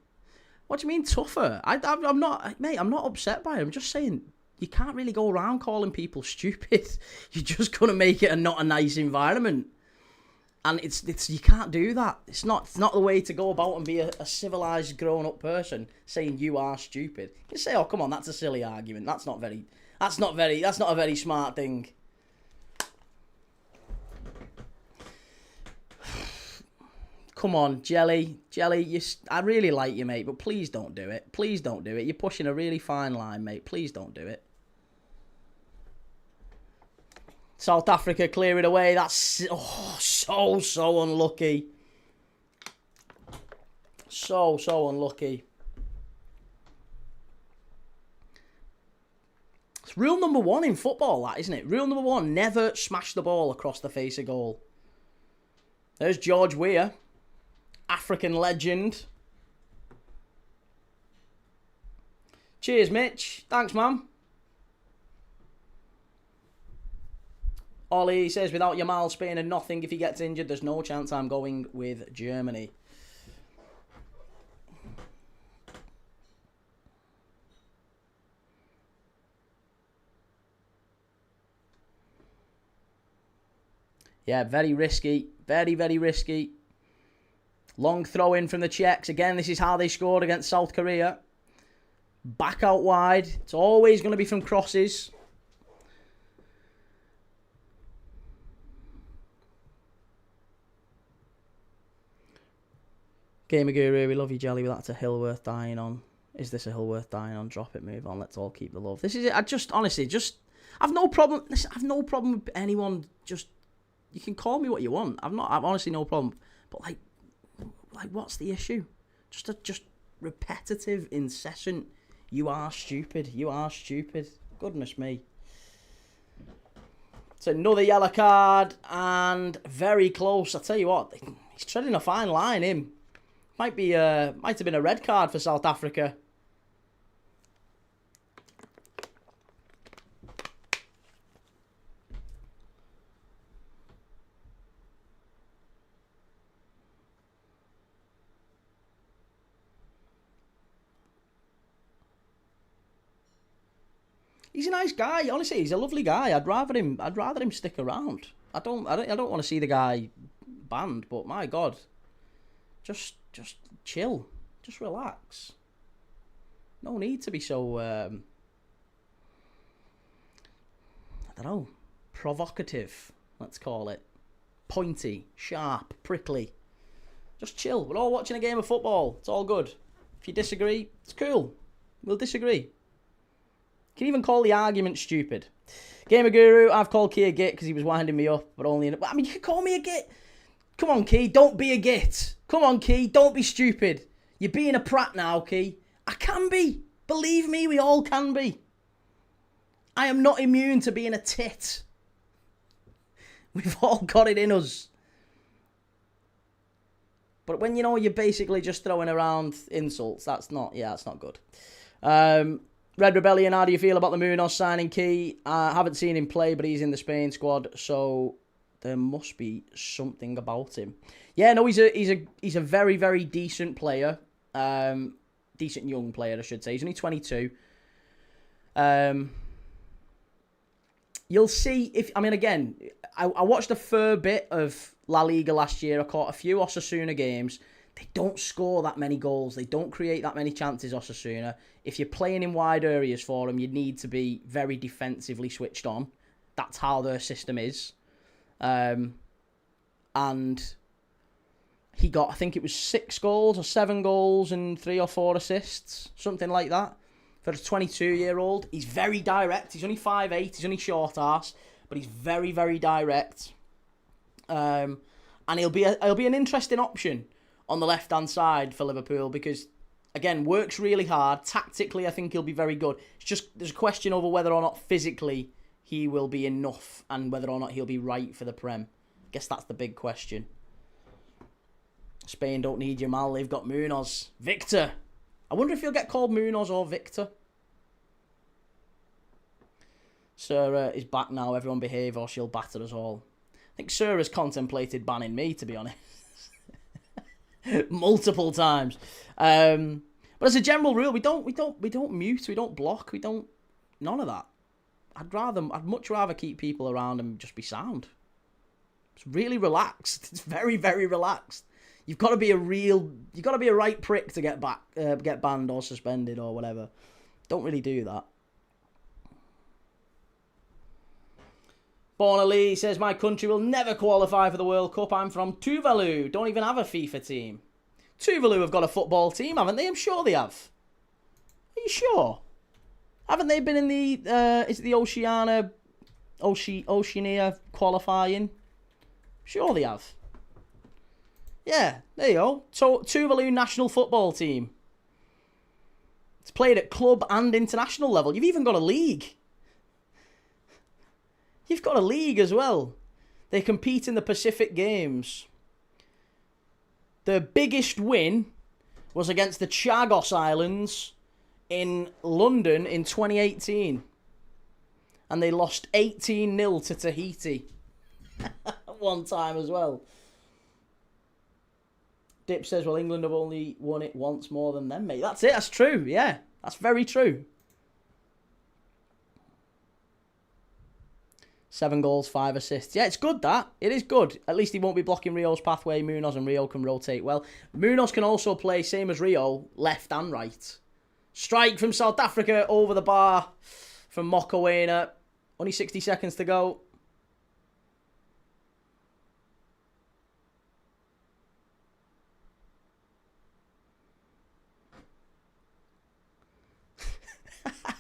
What do you mean tougher? I'm not, mate, I'm not upset by it. I'm just saying you can't really go around calling people stupid. You're just going to make it not a nice environment. And it's you can't do that. It's not the way to go about and be a civilized grown-up person saying you are stupid. You say, oh come on, that's a silly argument. That's not a very smart thing. Come on, Jelly, I really like you, mate, but please don't do it. Please don't do it. You're pushing a really fine line, mate. Please don't do it. South Africa clear it away. That's so unlucky. So unlucky. It's rule number 1 in football, that, isn't it? Rule number 1, never smash the ball across the face of goal. There's George Weah, African legend. Cheers, Mitch. Thanks, man. Ollie says, without Yamal, Spain and nothing. If he gets injured, there's no chance. I'm going with Germany. Yeah, very risky. Very, very risky. Long throw in from the Czechs. Again, this is how they scored against South Korea. Back out wide. It's always going to be from crosses. Gamer Guru, we love you, Jelly. That's a hill worth dying on. Is this a hill worth dying on? Drop it, move on. Let's all keep the love. This is it. I just, honestly, I've no problem. Listen, I've no problem with anyone. Just, you can call me what you want. I've honestly no problem. But like, what's the issue? Just repetitive, incessant. You are stupid. You are stupid. Goodness me. It's another yellow card and very close. I tell you what, he's treading a fine line. Him might have been a red card for South Africa. He's a nice guy. Honestly, he's a lovely guy. I'd rather him stick around. I don't want to see the guy banned, but my God, just chill, just relax. No need to be so I don't know, provocative. Let's call it pointy, sharp, prickly. Just chill. We're all watching a game of football. It's all good. If you disagree, it's cool. We'll disagree. You can even call the argument stupid. Gamer Guru, I've called Key a git because he was winding me up, but only I mean, you can call me a git. Come on, Key, don't be a git. Come on, Key, don't be stupid. You're being a prat now, Key. I can be. Believe me, we all can be. I am not immune to being a tit. We've all got it in us. But when you know you're basically just throwing around insults, that's not good. Red Rebellion, how do you feel about the Munoz signing, Key? I haven't seen him play, but he's in the Spain squad, so there must be something about him. Yeah, no, he's a very, very decent player. Decent young player, I should say. He's only 22. You'll see if, I mean, again, I watched a fair bit of La Liga last year. I caught a few Osasuna games. They don't score that many goals. They don't create that many chances, Osasuna. If you're playing in wide areas for them, you need to be very defensively switched on. That's how their system is. And he got, I think it was 6 goals or 7 goals and 3 or 4 assists. Something like that. For a 22-year-old. He's very direct. He's only 5'8". He's only short arse. But he's very, very direct. And he'll be an interesting option on the left-hand side for Liverpool because, again, works really hard. Tactically, I think he'll be very good. It's just there's a question over whether or not physically he will be enough and whether or not he'll be right for the Prem. I guess that's the big question. Spain don't need Jamal. They've got Munoz. Victor. I wonder if he'll get called Munoz or Victor. Sarah is back now. Everyone behave or she'll batter us all. I think Sarah's contemplated banning me, to be honest. Multiple times. But as a general rule, we don't mute, we don't block, none of that. I'd much rather keep people around and just be sound. It's really relaxed. It's very, very relaxed. You've got to be a right prick to get banned or suspended or whatever. Don't really do that. Bornali says, my country will never qualify for the World Cup. I'm from Tuvalu. Don't even have a FIFA team. Tuvalu have got a football team, haven't they? I'm sure they have. Are you sure? Haven't they been in the, is it the Oceania qualifying? Sure they have. Yeah, there you go. So, Tuvalu national football team. It's played at club and international level. You've even got a league. You've got a league as well. They compete in the Pacific Games. The biggest win was against the Chagos Islands in London in 2018. And they lost 18-0 to Tahiti. One time as well. Dip says, well, England have only won it once more than them, mate. That's it. That's true. Yeah, that's very true. 7 goals, 5 assists. Yeah, it's good, that. It is good. At least he won't be blocking Rio's pathway. Munoz and Rio can rotate well. Munoz can also play, same as Rio, left and right. Strike from South Africa over the bar from Mokoena. Only 60 seconds to go.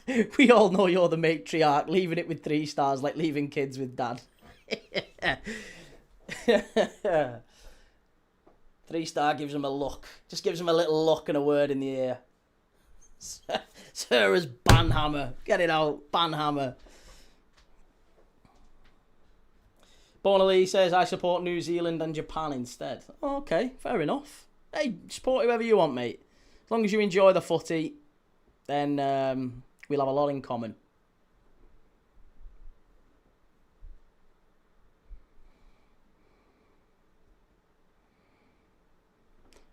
We all know you're the matriarch, leaving it with 3 stars like leaving kids with dad. 3-star gives him a look. Just gives him a little look and a word in the ear. Sarah's banhammer. Get it out. Banhammer. Bonali says, I support New Zealand and Japan instead. Okay, fair enough. Hey, support whoever you want, mate. As long as you enjoy the footy, then we'll have a lot in common.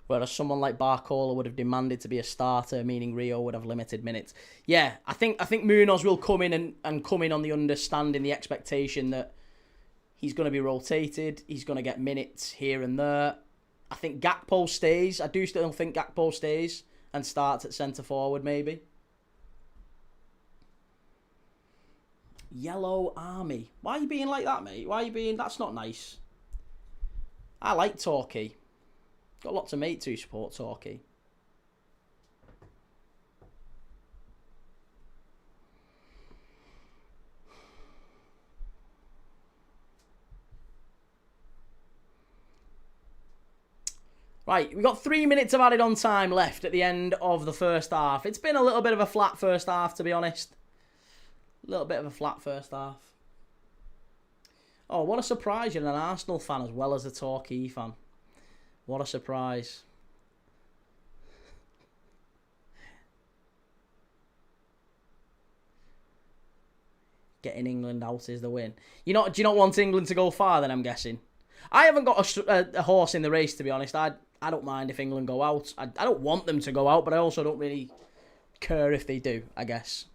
Whereas someone like Barcola would have demanded to be a starter, meaning Rio would have limited minutes. Yeah, I think Munoz will come in and come in on the understanding, the expectation that he's going to be rotated, he's going to get minutes here and there. I think Gakpo stays. I do still think Gakpo stays and starts at centre forward maybe. Yellow Army. Why are you being like that, mate? Why are you being... That's not nice. I like Torquay. Got lots of mates who support Torquay. Right, we've got 3 minutes of added on time left at the end of the first half. It's been a little bit of a flat first half, to be honest. A little bit of a flat first half. Oh, what a surprise. You're an Arsenal fan as well as a Torquay fan. What a surprise. Getting England out is the win. Do you not want England to go far then, I'm guessing? I haven't got a horse in the race, to be honest. I don't mind if England go out. I don't want them to go out, but I also don't really care if they do, I guess.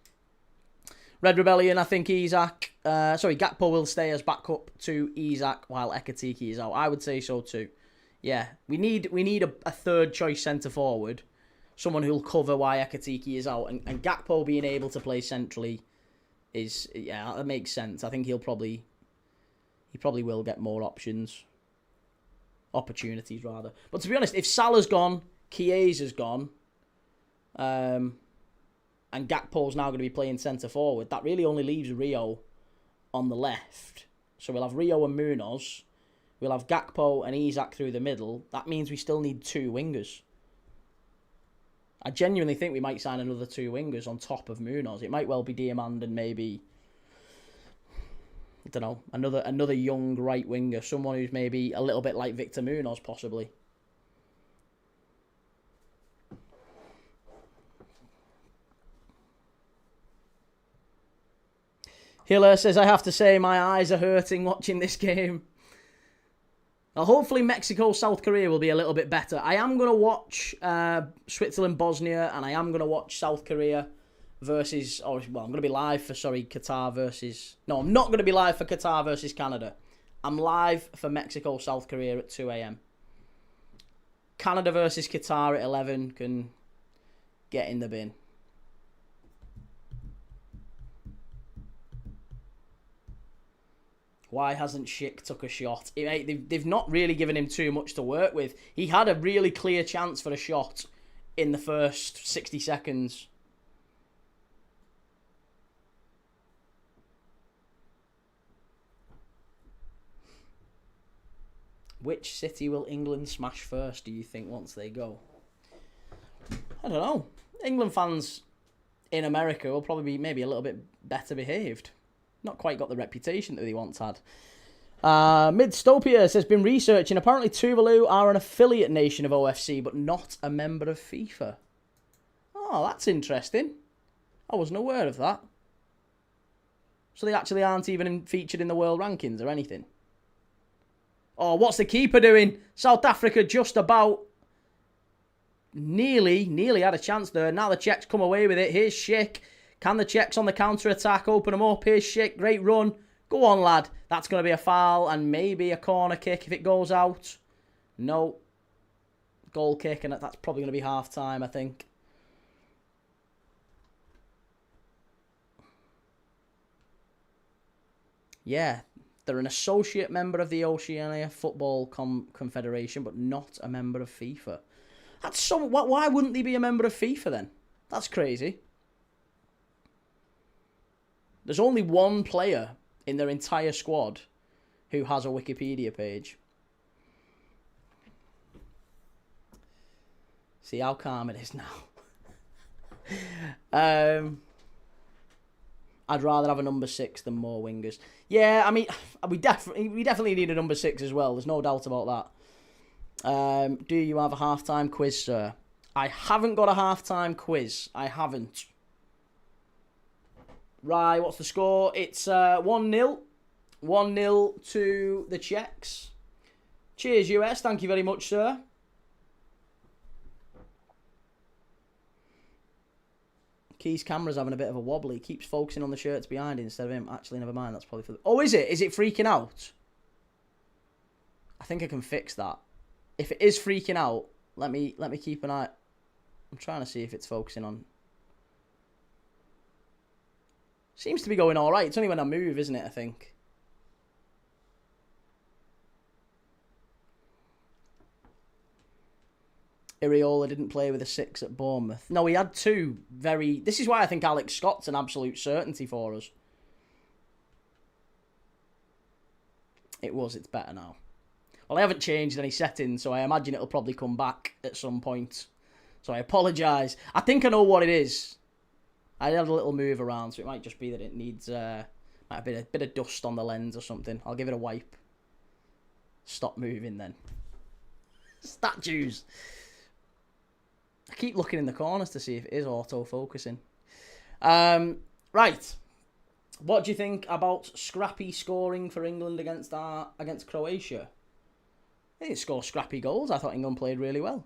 Red Rebellion, I think Gakpo will stay as backup to Isak while Ekatike is out. I would say so too. Yeah, we need a third choice centre forward, someone who'll cover why Ekatike is out, and Gakpo being able to play centrally is, yeah, that makes sense. I think he probably will get more opportunities rather. But to be honest, if Salah's gone, Chiesa's gone, and Gakpo's now going to be playing centre forward, that really only leaves Rio on the left. So we'll have Rio and Munoz. We'll have Gakpo and Isak through the middle. That means we still need 2 wingers. I genuinely think we might sign another 2 wingers on top of Munoz. It might well be Diamand and maybe, I don't know, another young right winger. Someone who's maybe a little bit like Victor Munoz, possibly. Hiller says, I have to say my eyes are hurting watching this game. Now, hopefully Mexico, South Korea will be a little bit better. I am going to watch Switzerland, Bosnia, and I am going to watch South Korea versus... I'm going to be live for, Qatar versus... No, I'm not going to be live for Qatar versus Canada. I'm live for Mexico, South Korea at 2 a.m. Canada versus Qatar at 11 can get in the bin. Why hasn't Schick took a shot? They've not really given him too much to work with. He had a really clear chance for a shot in the first 60 seconds. Which city will England smash first, do you think, once they go? I don't know. England fans in America will probably be maybe a little bit better behaved. Not quite got the reputation that they once had. Midstopia says, been researching. Apparently Tuvalu are an affiliate nation of OFC, but not a member of FIFA. Oh, that's interesting. I wasn't aware of that. So they actually aren't even featured in the world rankings or anything. Oh, what's the keeper doing? South Africa just about nearly had a chance there. Now the Czechs come away with it. Here's Schick. Can the Czechs on the counter-attack open them up? Here's Schick. Great run. Go on, lad. That's going to be a foul and maybe a corner kick if it goes out. No. Goal kick, and that's probably going to be half-time, I think. Yeah. They're an associate member of the Oceania Football Confederation, but not a member of FIFA. That's so... Why wouldn't they be a member of FIFA, then? That's crazy. There's only one player in their entire squad who has a Wikipedia page. See how calm it is now. I'd rather have a number 6 than more wingers. Yeah, I mean, we definitely need a number 6 as well. There's no doubt about that. Do you have a halftime quiz, sir? I haven't got a halftime quiz. I haven't. Right, what's the score? It's 1-0. 1-0 to the Czechs. Cheers, US. Thank you very much, sir. Key's camera's having a bit of a wobble. He keeps focusing on the shirts behind it instead of him. Actually, never mind. That's probably for the... Oh, is it? Is it freaking out? I think I can fix that. If it is freaking out, let me keep an eye... I'm trying to see if it's focusing on... Seems to be going all right. It's only when I move, isn't it, I think? Iriola didn't play with a 6 at Bournemouth. No, he had 2 very... This is why I think Alex Scott's an absolute certainty for us. It's better now. Well, I haven't changed any settings, so I imagine it'll probably come back at some point. So I apologise. I think I know what it is. I had a little move around, so it might just be that it needs... might be a bit of dust on the lens or something. I'll give it a wipe. Stop moving then. Statues! I keep looking in the corners to see if it is auto-focusing. Right. What do you think about Scrappy scoring for England against Croatia? They didn't score scrappy goals. I thought England played really well.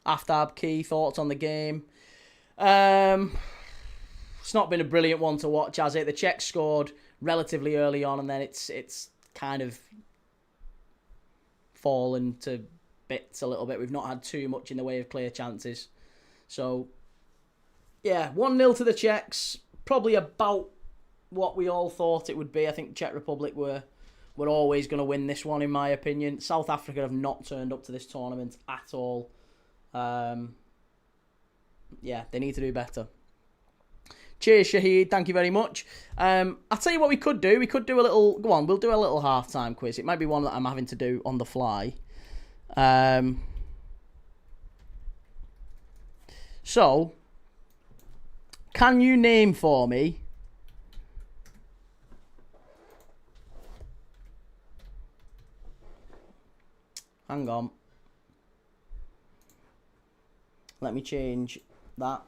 Aftab, Key, thoughts on the game? It's not been a brilliant one to watch, has it? The Czechs scored relatively early on, and then it's kind of fallen to bits a little bit. We've not had too much in the way of clear chances. So, yeah, 1-0 to the Czechs. Probably about what we all thought it would be. I think Czech Republic were always going to win this one, in my opinion. South Africa have not turned up to this tournament at all. Yeah, they need to do better. Cheers, Shahid. Thank you very much. I'll tell you what we could do. We could do a little... Go on, we'll do a little halftime quiz. It might be one that I'm having to do on the fly. So, can you name for me... Hang on. Let me change that.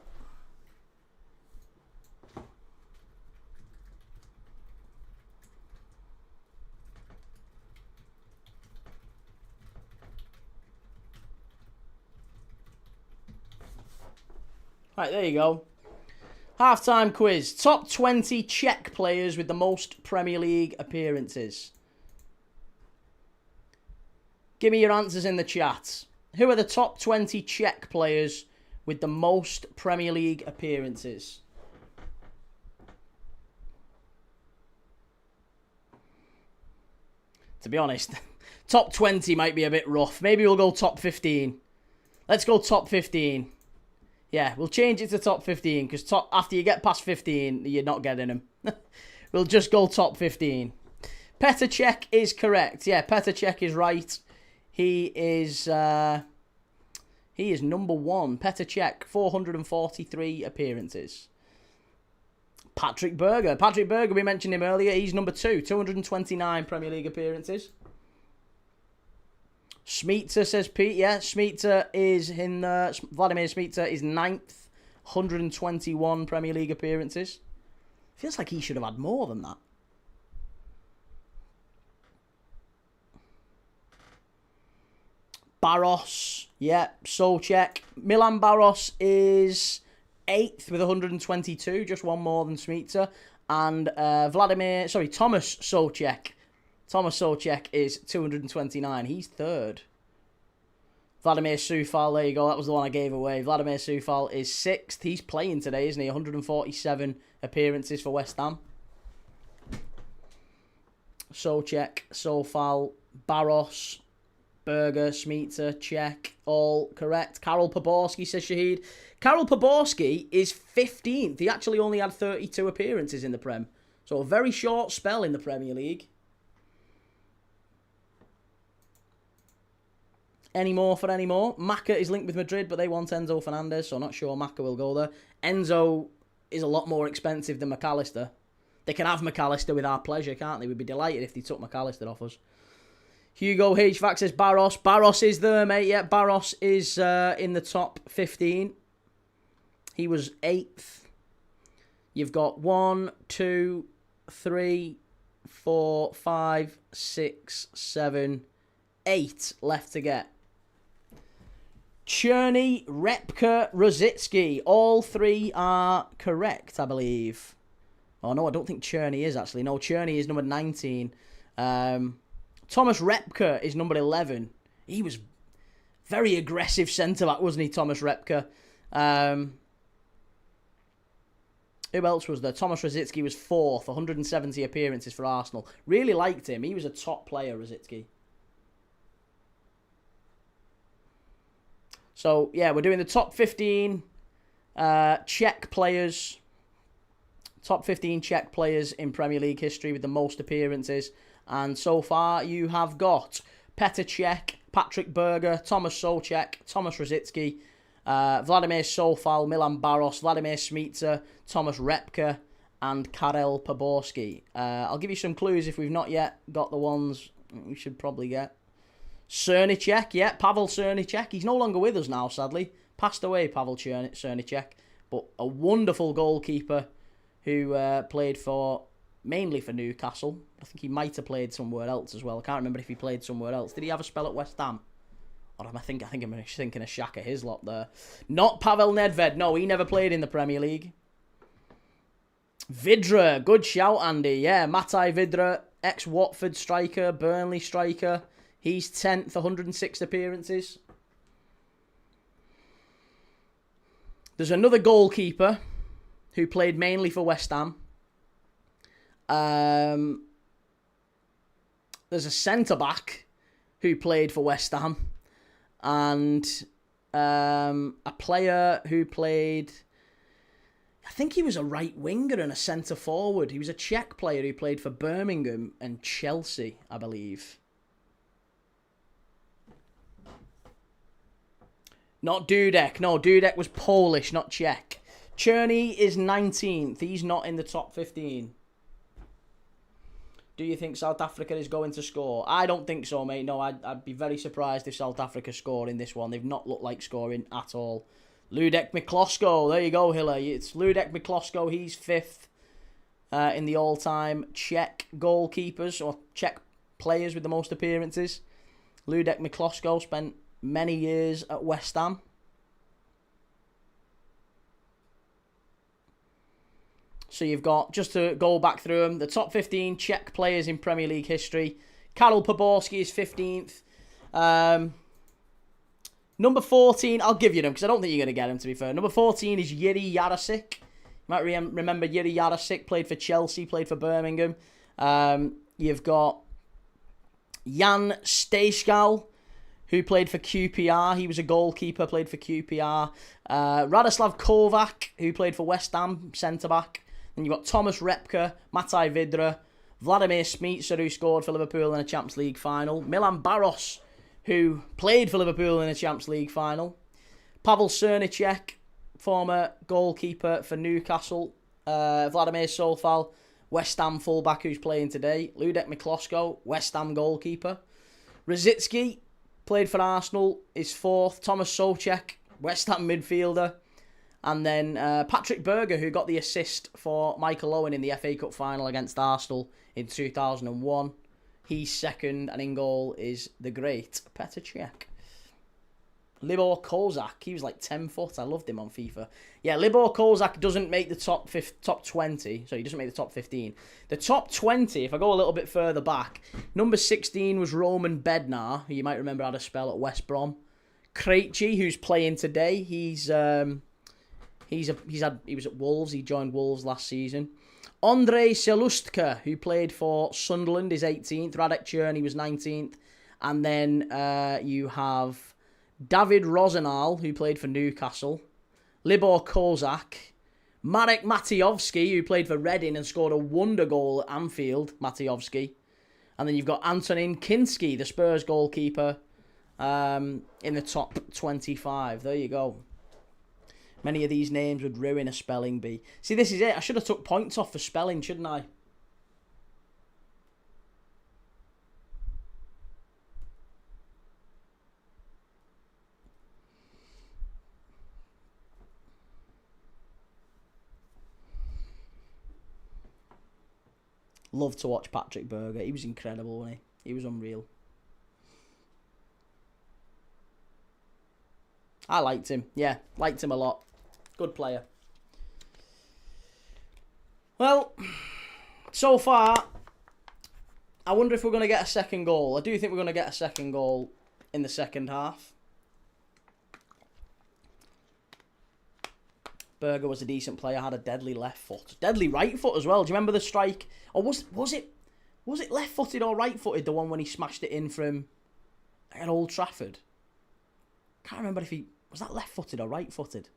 Right, there you go. Halftime quiz. Top 20 Czech players with the most Premier League appearances. Give me your answers in the chat. Who are the top 20 Czech players with the most Premier League appearances? To be honest, top 20 might be a bit rough. Maybe we'll go top 15. Let's go top 15. Yeah, we'll change it to top 15 because after you get past 15, you're not getting them. We'll just go top 15. Petr Cech is correct. Yeah, Petr Cech is right. He is number 1. Petr Cech, 443 appearances. Patrick Berger. Patrick Berger, we mentioned him earlier. He's number 2, 229 Premier League appearances. Smeetzer, says Pete. Yeah, Smeetzer is in Vladimir Smeetzer is 9th, 121 Premier League appearances. Feels like he should have had more than that. Barros, yeah, Souček. Milan Barros is 8th with 122, just one more than Smeetzer. And Thomas Souček. Thomas Souček is 229. He's 3rd. Vladimir Soufal, there you go. That was the one I gave away. Vladimir Soufal is 6th. He's playing today, isn't he? 147 appearances for West Ham. Souček, Soufal, Barros, Berger, Smeetzer, Cech, all correct. Karol Poborski, says Shahid. Karol Poborski is 15th. He actually only had 32 appearances in the Prem. So a very short spell in the Premier League. Any more for any more? Maka is linked with Madrid, but they want Enzo Fernandez, so not sure Maka will go there. Enzo is a lot more expensive than McAllister. They can have McAllister with our pleasure, can't they? We'd be delighted if they took McAllister off us. Hugo HVAC says Barros. Barros is there, mate. Yeah, Barros is in the top 15. He was 8th. You've got 1, 2, 3, 4, 5, 6, 7, 8 left to get. Cherny, Repka, Rosicki. All 3 are correct, I believe. Oh, no, I don't think Cherny is, actually. No, Cherny is number 19. Thomas Repka is number 11. He was very aggressive centre-back, wasn't he, Thomas Repka? Who else was there? Thomas Rosicki was 4th, 170 appearances for Arsenal. Really liked him. He was a top player, Rosicki. So, yeah, we're doing the top 15 Czech players. Top 15 Czech players in Premier League history with the most appearances. And so far, you have got Petr Cech, Patrick Berger, Thomas Souček, Thomas Rosicki, Vladimir Sofal, Milan Barros, Vladimir Smicer, Thomas Repka, and Karel Poborski. I'll give you some clues if we've not yet got the ones we should probably get. Cernicek, yeah, Pavel Cernicek. He's no longer with us now, sadly. Passed away, Pavel Cernicek. But a wonderful goalkeeper who played mainly for Newcastle. I think he might have played somewhere else as well. I can't remember if he played somewhere else. Did he have a spell at West Ham? Or I think I'm thinking of Shaka Hislop there. Not Pavel Nedved. No, he never played in the Premier League. Vidra. Good shout, Andy. Yeah, Matai Vidra, ex-Watford striker, Burnley striker. He's 10th, 106 appearances. There's another goalkeeper who played mainly for West Ham. There's a centre-back who played for West Ham. And a player who played... I think he was a right winger and a centre-forward. He was a Czech player who played for Birmingham and Chelsea, I believe. Not Dudek. No, Dudek was Polish, not Czech. Cherny is 19th. He's not in the top 15. Do you think South Africa is going to score? I don't think so, mate. No, I'd be very surprised if South Africa score in this one. They've not looked like scoring at all. Ludek Miklosko. There you go, Hiller. It's Ludek Miklosko. He's 5th in the all-time Czech goalkeepers, or Czech players with the most appearances. Ludek Miklosko spent many years at West Ham. So you've got, just to go back through them, the top 15 Czech players in Premier League history. Karol Poborski is 15th. Number 14, I'll give you them because I don't think you're going to get him, to be fair. Number 14 is Jiří Jarosik. You might remember Jiří Jarosik, played for Chelsea, played for Birmingham. You've got Jan Stejskal, who played for QPR. He was a goalkeeper, played for QPR. Radoslav Kovac, who played for West Ham, centre-back. Then you've got Thomas Repka, Matai Vidra, Vladimir Smicer, who scored for Liverpool in a Champions League final. Milan Barros, who played for Liverpool in a Champions League final. Pavel Cernicek, former goalkeeper for Newcastle. Vladimir Sofal, West Ham fullback who's playing today. Ludek Miklosko, West Ham goalkeeper. Rosicki, played for Arsenal, is 4th. Thomas Souček, West Ham midfielder. And then Patrick Berger, who got the assist for Michael Owen in the FA Cup final against Arsenal in 2001. He's 2nd, and in goal is the great Petr Cech. Libor Kozak, he was like 10 foot. I loved him on FIFA. Yeah, Libor Kozak doesn't make the top 20, so he doesn't make the top 15. The top 20, if I go a little bit further back, number 16 was Roman Bednar, who you might remember had a spell at West Brom. Krejci, who's playing today, he was at Wolves. He joined Wolves last season. Ondrej Selustka, who played for Sunderland, is 18th. Radek Cherny was 19th. And then you have David Rosenal, who played for Newcastle. Libor Kozak, Marek Matejovski, who played for Reading and scored a wonder goal at Anfield, Matejovski. And then you've got Antonin Kinski, the Spurs goalkeeper, in the top 25. There you go. Many of these names would ruin a spelling bee. See, this is it. I should have took points off for spelling, shouldn't I? Love to watch Patrick Berger. He was incredible, wasn't he? He was unreal. I liked him. Yeah, liked him a lot. Good player. Well, so far, I wonder if we're going to get a second goal. I do think we're going to get a second goal in the second half. Berger was a decent player, had a deadly left foot. Deadly right foot as well. Do you remember the strike? Or was it left-footed or right-footed, the one when he smashed it in from at Old Trafford? Can't remember if he... Was that left-footed or right-footed?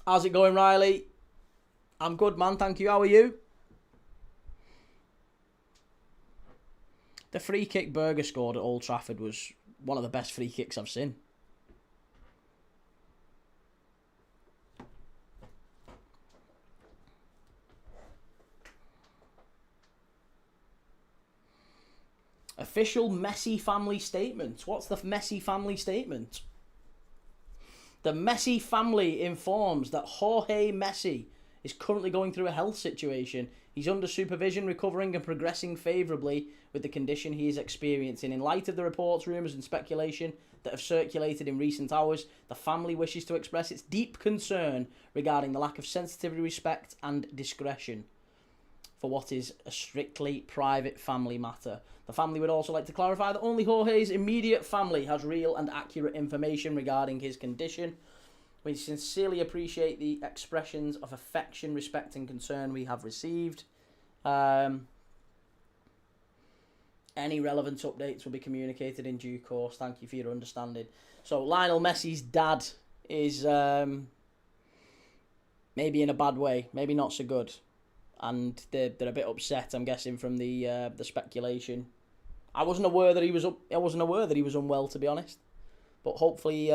How's it going, Riley? I'm good, man. Thank you. How are you? The free kick Berger scored at Old Trafford was one of the best free kicks I've seen. Official Messi family statement. What's the Messi family statement? The Messi family informs that Jorge Messi is currently going through a health situation. He's under supervision, recovering and progressing favourably with the condition he is experiencing. In light of the reports, rumours and speculation that have circulated in recent hours, the family wishes to express its deep concern regarding the lack of sensitivity, respect and discretion for what is a strictly private family matter. The family would also like to clarify that only Jorge's immediate family has real and accurate information regarding his condition. We sincerely appreciate the expressions of affection, respect and concern we have received. Any relevant updates will be communicated in due course. Thank you for your understanding. So Lionel Messi's dad is maybe in a bad way, maybe not so good. And they're a bit upset, I'm guessing, from the speculation. I wasn't aware that he was unwell, to be honest. But hopefully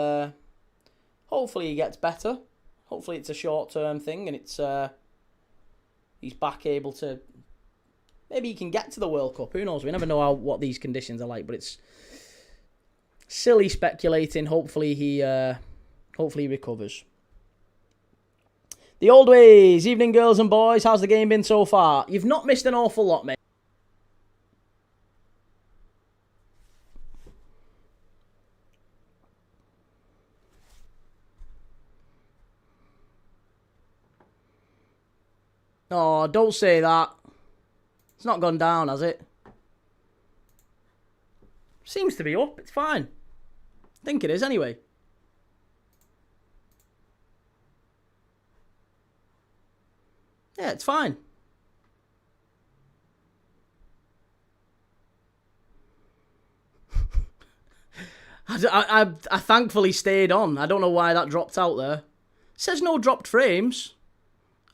he gets better. Hopefully it's a short-term thing and it's he's back able to... Maybe he can get to the World Cup. Who knows? We never know what these conditions are like, but it's silly speculating. Hopefully he recovers. The old ways. Evening, girls and boys. How's the game been so far? You've not missed an awful lot, mate. Oh, don't say that. It's not gone down, has it? Seems to be up. It's fine. I think it is anyway. Yeah, it's fine. I thankfully stayed on. I don't know why that dropped out there. It says no dropped frames.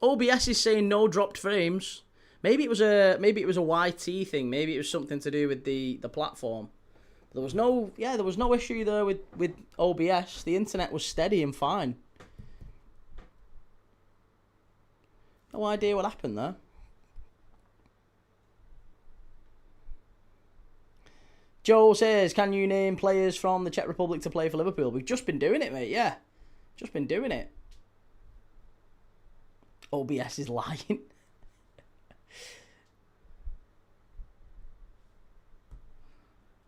OBS is saying no dropped frames. Maybe it was a YT thing. Maybe it was something to do with the platform. There was no issue there with OBS. The internet was steady and fine. No idea what happened there. Joe says, can you name players from the Czech Republic to play for Liverpool? We've just been doing it, mate, yeah. Just been doing it. OBS is lying.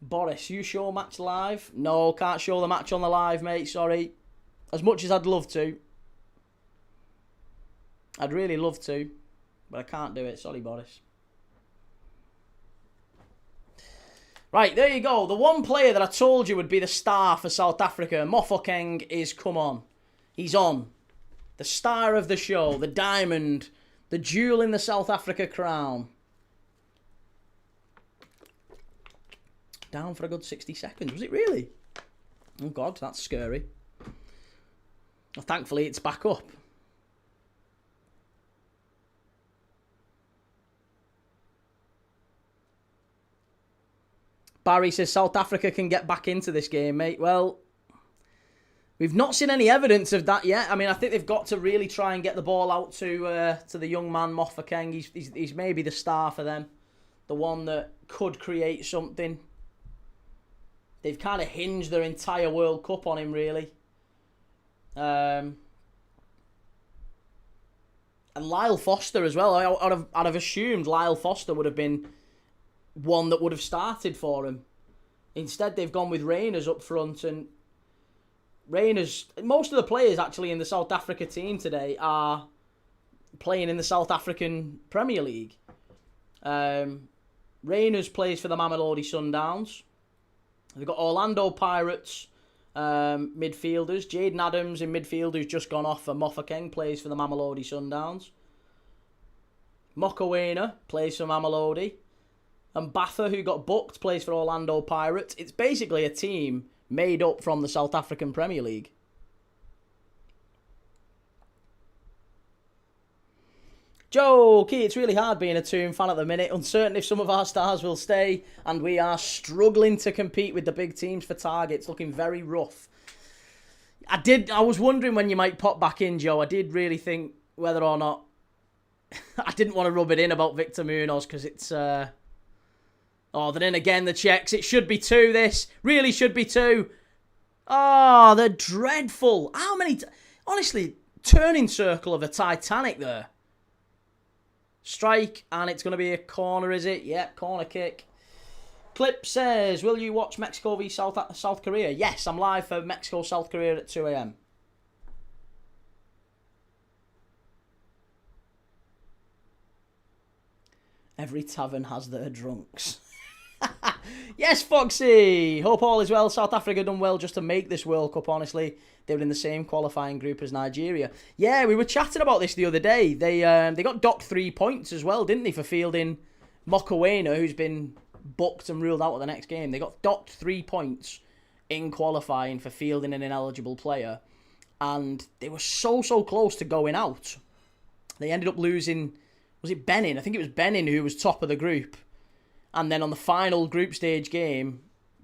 Boris, you show match live? No, can't show the match on the live, mate, sorry. As much as I'd love to. I'd really love to, but I can't do it. Sorry, Boris. Right, there you go. The one player that I told you would be the star for South Africa, Mofokeng, is come on. He's on. The star of the show, the diamond, the jewel in the South Africa crown. Down for a good 60 seconds. Was it really? Oh, God, that's scary. Well, thankfully, it's back up. Barry says South Africa can get back into this game, mate. Well, we've not seen any evidence of that yet. I mean, I think they've got to really try and get the ball out to the young man, Mofokeng. He's maybe the star for them. The one that could create something. They've kind of hinged their entire World Cup on him, really. And Lyle Foster as well. I'd have assumed Lyle Foster would have been one that would have started for him. Instead, they've gone with Reyners up front. And Reyners, most of the players actually in the South Africa team today are playing in the South African Premier League. Reyners plays for the Mamelodi Sundowns. They've got Orlando Pirates midfielders. Jaden Adams in midfield, who's just gone off for Mofokeng, plays for the Mamelodi Sundowns. Mokoena plays for Mamelodi. And Batha, who got booked, plays for Orlando Pirates. It's basically a team made up from the South African Premier League. Joe Key, it's really hard being a Toon fan at the minute. Uncertain if some of our stars will stay, and we are struggling to compete with the big teams for targets. Looking very rough. I was wondering when you might pop back in, Joe. I did really think whether or not I didn't want to rub it in about Victor Munoz because it's then again the Czechs. It should be 2. This really should be 2. Oh, they're dreadful. How many? Honestly, turning circle of a Titanic there. Strike, and it's going to be a corner, is it? Yep, corner kick. Clip says, will you watch Mexico v South Korea? Yes, I'm live for Mexico, South Korea at 2 a.m. Every tavern has their drunks. Yes, Foxy! Hope all is well. South Africa done well just to make this World Cup, honestly. They were in the same qualifying group as Nigeria. Yeah, we were chatting about this the other day. They got docked 3 points as well, didn't they, for fielding Mokoena, who's been booked and ruled out of the next game. They got docked 3 points in qualifying for fielding an ineligible player. And they were so close to going out. They ended up losing, was it Benin? I think it was Benin who was top of the group. And then on the final group stage game,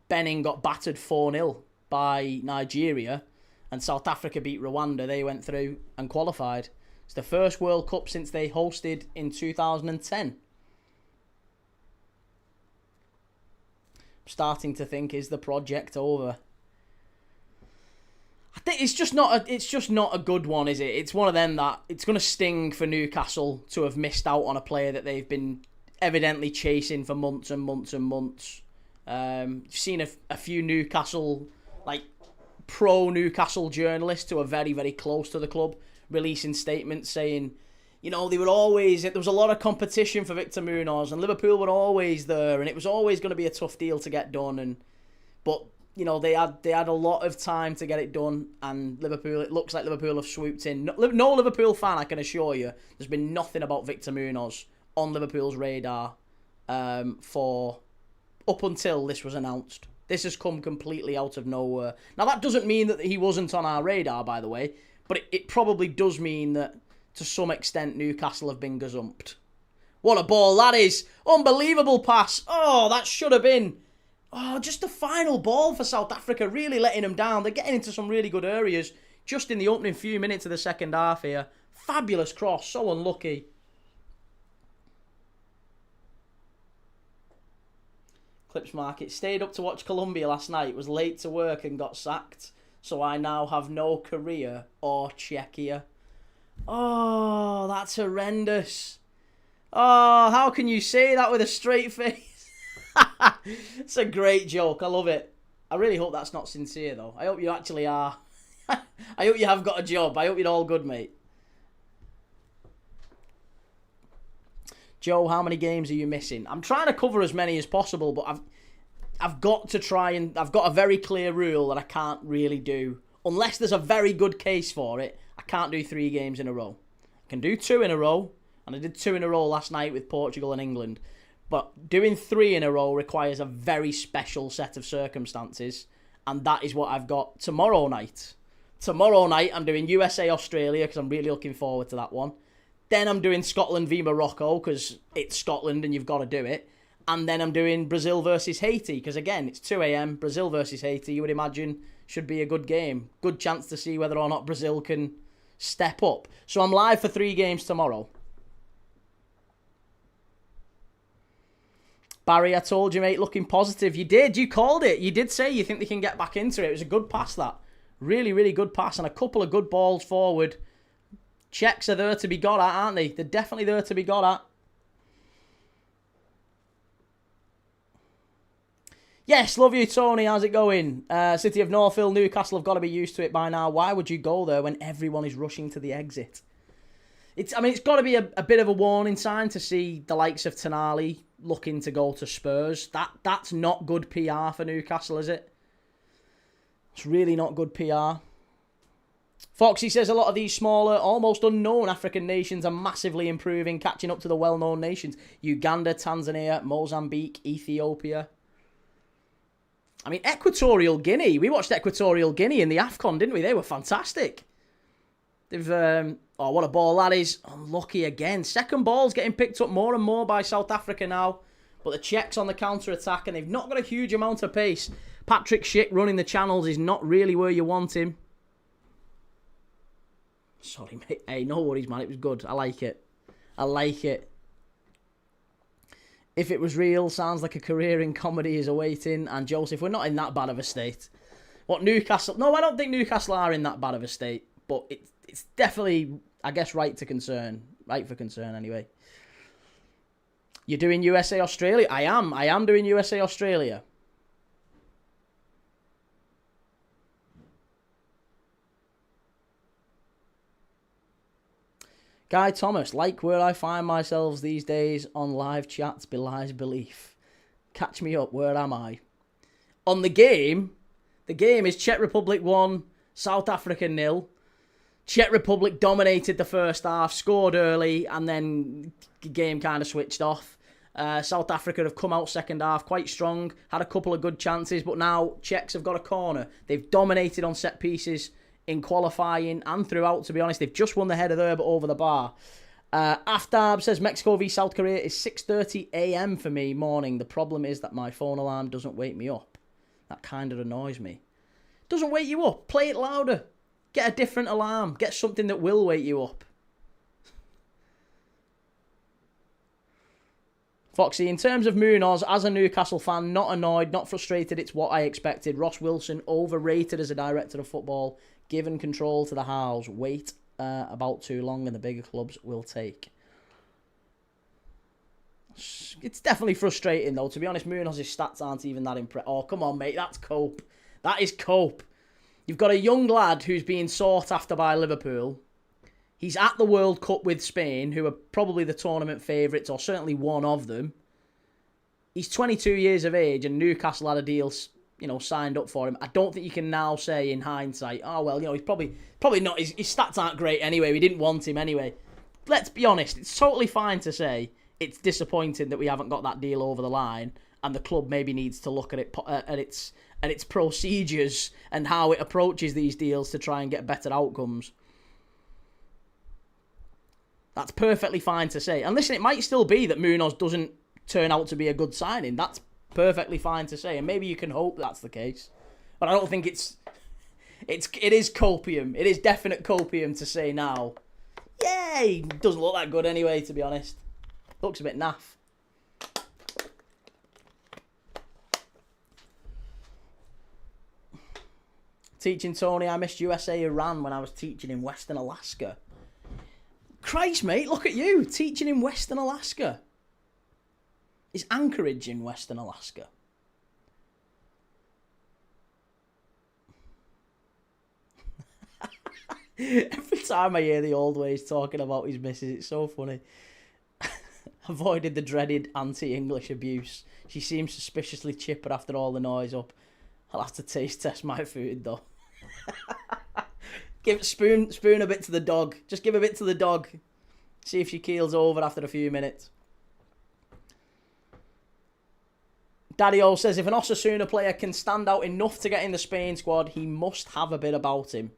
Benin got battered 4-0 by Nigeria. And South Africa beat Rwanda. They went through and qualified. It's the first World Cup since they hosted in 2010. I'm starting to think, is the project over? I think it's just not a good one, is it? It's one of them that it's going to sting for Newcastle to have missed out on a player that they've been evidently chasing for months and months and months. You've seen a few Newcastle, pro-Newcastle journalists who are very, very close to the club releasing statements saying, there was a lot of competition for Victor Munoz and Liverpool were always there and it was always going to be a tough deal to get done. But they had a lot of time to get it done, and it looks like Liverpool have swooped in. No Liverpool fan, I can assure you, there's been nothing about Victor Munoz on Liverpool's radar for up until this was announced. This has come completely out of nowhere. Now, that doesn't mean that he wasn't on our radar, by the way, but it probably does mean that, to some extent, Newcastle have been gazumped. What a ball that is! Unbelievable pass! Oh, that should have been... Oh, just the final ball for South Africa, really letting them down. They're getting into some really good areas just in the opening few minutes of the second half here. Fabulous cross, so unlucky. Clips Market stayed up to watch Colombia last night, was late to work and got sacked. So I now have no career or Czechia. Oh, that's horrendous. Oh, how can you say that with a straight face? It's a great joke. I love it. I really hope that's not sincere, though. I hope you actually are. I hope you have got a job. I hope you're all good, mate. Joe, how many games are you missing? I'm trying to cover as many as possible, but I've got to try and... I've got a very clear rule that I can't really do. Unless there's a very good case for it, I can't do 3 games in a row. I can do 2 in a row, and I did 2 in a row last night with Portugal and England. But doing 3 in a row requires a very special set of circumstances, And that is what I've got tomorrow night. Tomorrow night, I'm doing USA-Australia because I'm really looking forward to that one. Then I'm doing Scotland v Morocco because it's Scotland and you've got to do it. And then I'm doing Brazil versus Haiti because, again, it's 2 a.m. Brazil versus Haiti, you would imagine, should be a good game. Good chance to see whether or not Brazil can step up. So I'm live for 3 games tomorrow. Barry, I told you, mate, looking positive. You did. You called it. You did say you think they can get back into it. It was a good pass, that. Really, really good pass and a couple of good balls forward. Czechs are there to be got at, aren't they? They're definitely there to be got at. Yes, love you, Tony. How's it going? City of Northfield, Newcastle have got to be used to it by now. Why would you go there when everyone is rushing to the exit? It's got to be a bit of a warning sign to see the likes of Tonali looking to go to Spurs. That's not good PR for Newcastle, is it? It's really not good PR. Foxy says a lot of these smaller, almost unknown African nations are massively improving, catching up to the well-known nations. Uganda, Tanzania, Mozambique, Ethiopia. I mean, Equatorial Guinea. We watched Equatorial Guinea in the AFCON, didn't we? They were fantastic. They've, oh, what a ball that is. Unlucky again. Second ball's getting picked up more and more by South Africa now. But the Czechs on the counter-attack, and they've not got a huge amount of pace. Patrick Schick running the channels is not really where you want him. Sorry, mate. Hey, no worries, man. It was good. I like it. I like it. If it was real, sounds like a career in comedy is awaiting. And Joseph, we're not in that bad of a state. What, Newcastle? No, I don't think Newcastle are in that bad of a state. But it's definitely, I guess, right to concern. Right for concern, anyway. You're doing USA Australia? I am doing USA Australia. Guy Thomas, like where I find myself these days on live chats belies belief. Catch me up, where am I? On the game is Czech Republic 1, South Africa 0. Czech Republic dominated the first half, scored early, and then the game kind of switched off. South Africa have come out second half quite strong, had a couple of good chances, but now Czechs have got a corner. They've dominated on set pieces in qualifying and throughout, to be honest. They've just won the header there, but over the bar. Aftab says Mexico v South Korea is 6:30 a.m. for me morning. The problem is that my phone alarm doesn't wake me up. That kind of annoys me. Doesn't wake you up. Play it louder. Get a different alarm. Get something that will wake you up. Foxy, in terms of Munoz, as a Newcastle fan, not annoyed, not frustrated. It's what I expected. Ross Wilson, overrated as a director of football. Given control to the house, wait about too long and the bigger clubs will take. It's definitely frustrating, though. To be honest, Munoz's stats aren't even that impressive. Oh, come on, mate. That's cope. That is cope. You've got a young lad who's being sought after by Liverpool. He's at the World Cup with Spain, who are probably the tournament favourites, or certainly one of them. He's 22 years of age, and Newcastle had a deal, signed up for him. I don't think you can now say in hindsight, oh, well, he's probably not, his stats aren't great anyway, we didn't want him anyway. Let's be honest, it's totally fine to say it's disappointing that we haven't got that deal over the line, and the club maybe needs to look at it, at its procedures and how it approaches these deals to try and get better outcomes. That's perfectly fine to say. And listen, it might still be that Munoz doesn't turn out to be a good signing. That's perfectly fine to say, and maybe you can hope that's the case. But I don't think it is copium. It is definite copium to say now, yay, doesn't look that good anyway, to be honest. Looks a bit naff. Teaching Tony, I missed USA Iran when I was teaching in Western Alaska. Christ, mate, look at you, teaching in Western Alaska. Is Anchorage in Western Alaska? Every time I hear the old ways talking about his missus, it's so funny. Avoided the dreaded anti-English abuse. She seems suspiciously chipper after all the noise up. I'll have to taste test my food, though. Give spoon a bit to the dog. Just give a bit to the dog. See if she keels over after a few minutes. Daddy-O says, if an Osasuna player can stand out enough to get in the Spain squad, he must have a bit about him.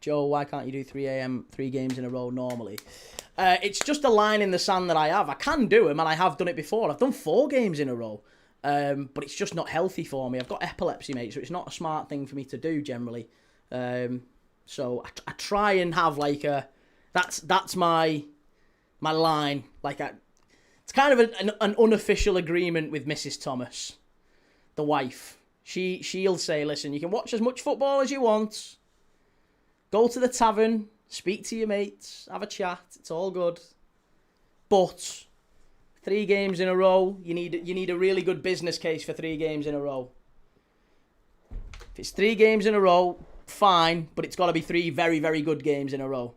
Joe, why can't you do 3 a.m. 3 games in a row normally? It's just a line in the sand that I have. I can do them, and I have done it before. I've done 4 games in a row, but it's just not healthy for me. I've got epilepsy, mate, so it's not a smart thing for me to do generally. So I try and have like a... That's my line. Like it's kind of an unofficial agreement with Mrs. Thomas, the wife. She'll say, listen, you can watch as much football as you want. Go to the tavern, speak to your mates, have a chat. It's all good. But 3 games in a row, you need a really good business case for 3 games in a row. If it's 3 games in a row, fine, but it's got to be 3 very, very good games in a row.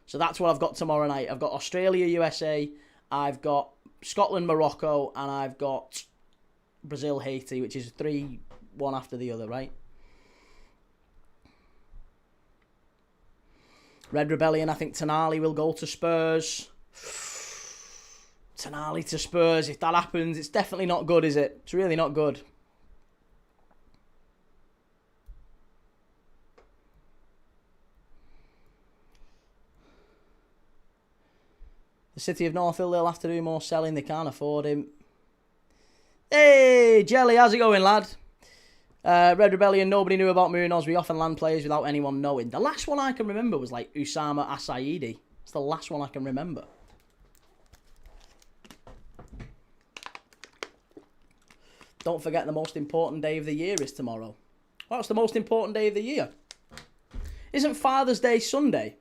So that's what I've got tomorrow night. I've got Australia, USA, I've got Scotland, Morocco, and I've got Brazil, Haiti, which is 3, one after the other, right? Red Rebellion, I think Tonali will go to Spurs. Tonali to Spurs, if that happens, it's definitely not good, is it? It's really not good. The City of Northfield, they'll have to do more selling. They can't afford him. Hey, Jelly, how's it going, lad? Red Rebellion, nobody knew about Munoz. We often land players without anyone knowing. The last one I can remember was like Usama Asaidi. It's the last one I can remember. Don't forget the most important day of the year is tomorrow. What's the most important day of the year? Isn't Father's Day Sunday?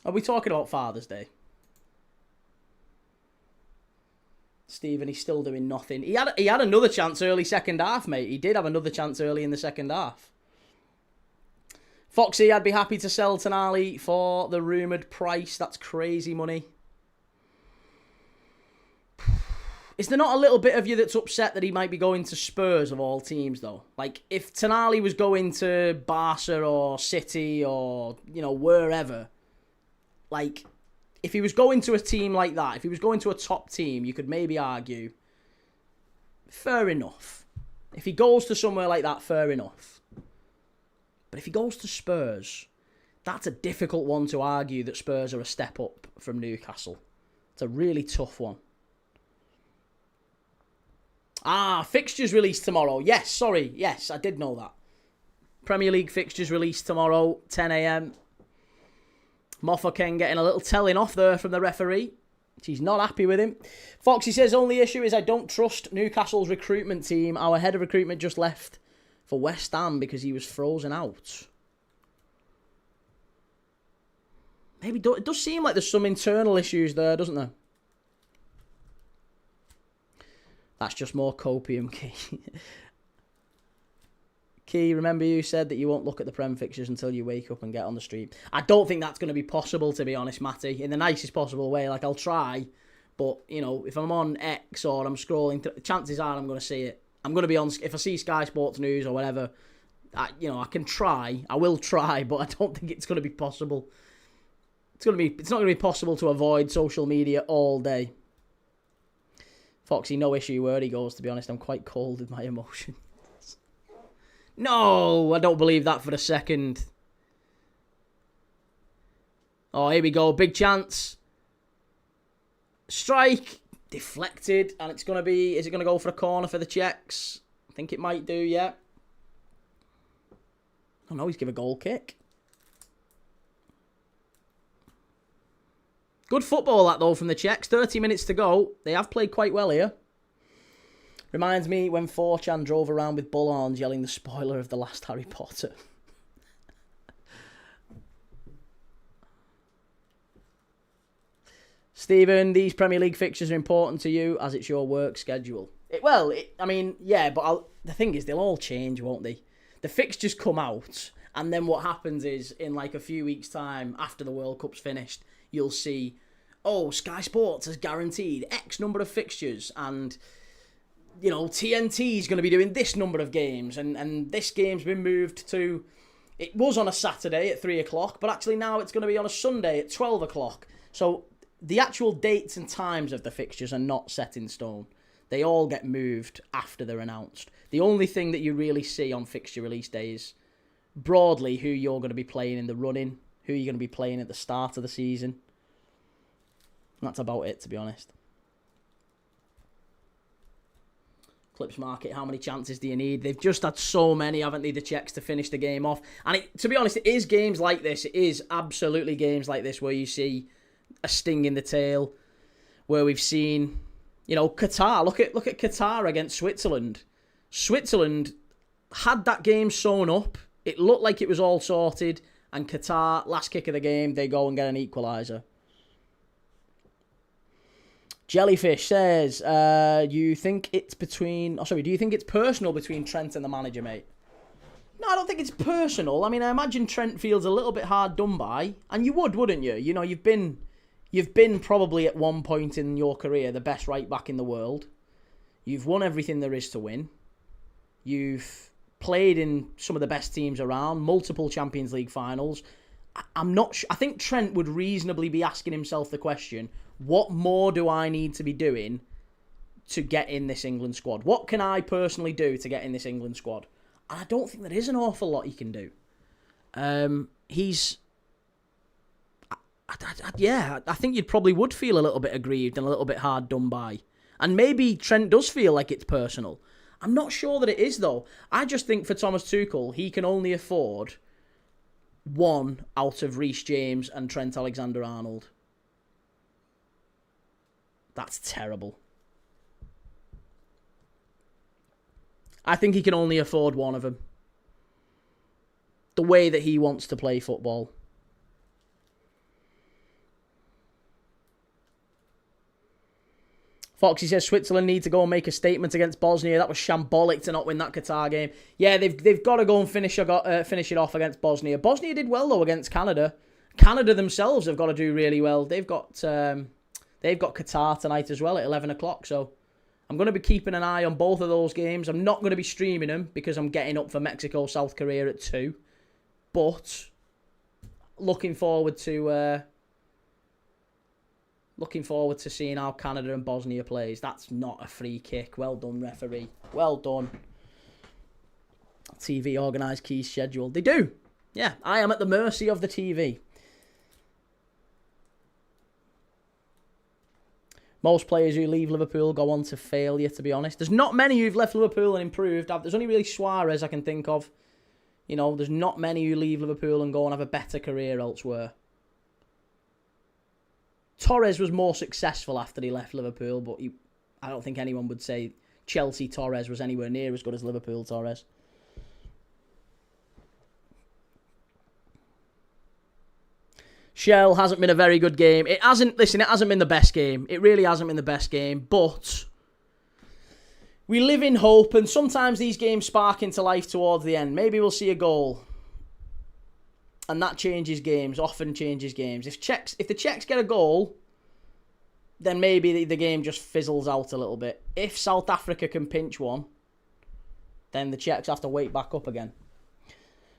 Are we talking about Father's Day? Stephen, he's still doing nothing. He had another chance early second half, mate. He did have another chance early in the second half. Foxy, I'd be happy to sell Tonali for the rumoured price. That's crazy money. Is there not a little bit of you that's upset that he might be going to Spurs of all teams, though? Like, if Tonali was going to Barca or City or, you know, wherever, like... If he was going to a team like that, if he was going to a top team, you could maybe argue, fair enough. If he goes to somewhere like that, fair enough. But if he goes to Spurs, that's a difficult one to argue that Spurs are a step up from Newcastle. It's a really tough one. Fixtures released tomorrow. Yes, sorry. Yes, I did know that. Premier League fixtures released tomorrow, 10 a.m. Moffa Ken getting a little telling off there from the referee. She's not happy with him. Foxy says, only issue is I don't trust Newcastle's recruitment team. Our head of recruitment just left for West Ham because he was frozen out. Maybe it does seem like there's some internal issues there, doesn't there? That's just more copium, Key. Key, remember you said that you won't look at the Prem fixtures until you wake up and get on the stream. I don't think that's going to be possible, to be honest, Matty, in the nicest possible way. Like, I'll try, but, you know, if I'm on X or I'm scrolling, chances are I'm going to see it. I'm going to be on, if I see Sky Sports News or whatever, I can try. I will try, but I don't think it's going to be possible. It's not going to be possible to avoid social media all day. Foxy, no issue where he goes, to be honest. I'm quite cold with my emotion. No, I don't believe that for a second. Oh, here we go. Big chance. Strike. Deflected. And it's going to be... Is it going to go for a corner for the Czechs? I think it might do, yeah. Oh, no, he's given a goal kick. Good football, that, though, from the Czechs. 30 minutes to go. They have played quite well here. Reminds me when 4chan drove around with bullhorns yelling the spoiler of the last Harry Potter. Stephen, these Premier League fixtures are important to you as it's your work schedule. I mean, yeah, but the thing is, they'll all change, won't they? The fixtures come out, and then what happens is, in like a few weeks' time, after the World Cup's finished, you'll see, oh, Sky Sports has guaranteed X number of fixtures, and... you know, TNT is going to be doing this number of games, and this game's been moved to It was on a Saturday at 3 o'clock, but actually now it's going to be on a Sunday at 12 o'clock. So the actual dates and times of the fixtures are not set in stone. They all get moved after they're announced. The only thing that you really see on fixture release day is broadly who you're going to be playing in the run-in, who you're going to be playing at the start of the season. And that's about it, to be honest. Clips Market, how many chances do you need? They've just had so many, haven't they, the Czechs, to finish the game off. And to be honest, it is games like this. It is absolutely games like this where you see a sting in the tail, where we've seen, you know, Qatar. Look at Qatar against Switzerland. Switzerland had that game sewn up. It looked like it was all sorted. And Qatar, last kick of the game, they go and get an equaliser. Jellyfish says, do you think it's personal between Trent and the manager, mate? No, I don't think it's personal. I mean, I imagine Trent feels a little bit hard done by, and you would, wouldn't you? You know, you've been probably at one point in your career the best right back in the world. You've won everything there is to win. You've played in some of the best teams around, multiple Champions League finals. I'm not sure. I think Trent would reasonably be asking himself the question, what more do I need to be doing to get in this England squad? What can I personally do to get in this England squad? And I don't think there is an awful lot he can do. I think you probably would feel a little bit aggrieved and a little bit hard done by. And maybe Trent does feel like it's personal. I'm not sure that it is, though. I just think for Thomas Tuchel, he can only afford one out of Reece James and Trent Alexander-Arnold. That's terrible. I think he can only afford one of them. The way that he wants to play football. Foxy says Switzerland need to go and make a statement against Bosnia. That was shambolic to not win that Qatar game. Yeah, they've got to go and finish it off against Bosnia. Bosnia did well, though, against Canada. Canada themselves have got to do really well. They've got Qatar tonight as well at 11 o'clock. So I'm going to be keeping an eye on both of those games. I'm not going to be streaming them because I'm getting up for Mexico, South Korea at 2. But looking forward to seeing how Canada and Bosnia plays. That's not a free kick. Well done, referee. Well done. TV organised key schedule. They do. Yeah, I am at the mercy of the TV. Most players who leave Liverpool go on to failure, to be honest. There's not many who've left Liverpool and improved. There's only really Suarez I can think of. You know, there's not many who leave Liverpool and go and have a better career elsewhere. Torres was more successful after he left Liverpool, but I don't think anyone would say Chelsea Torres was anywhere near as good as Liverpool Torres. Shell hasn't been a very good game. It hasn't been the best game. It really hasn't been the best game, but we live in hope, and sometimes these games spark into life towards the end. Maybe we'll see a goal. And that changes games, often changes games. If the Czechs get a goal, then maybe the game just fizzles out a little bit. If South Africa can pinch one, then the Czechs have to wait back up again.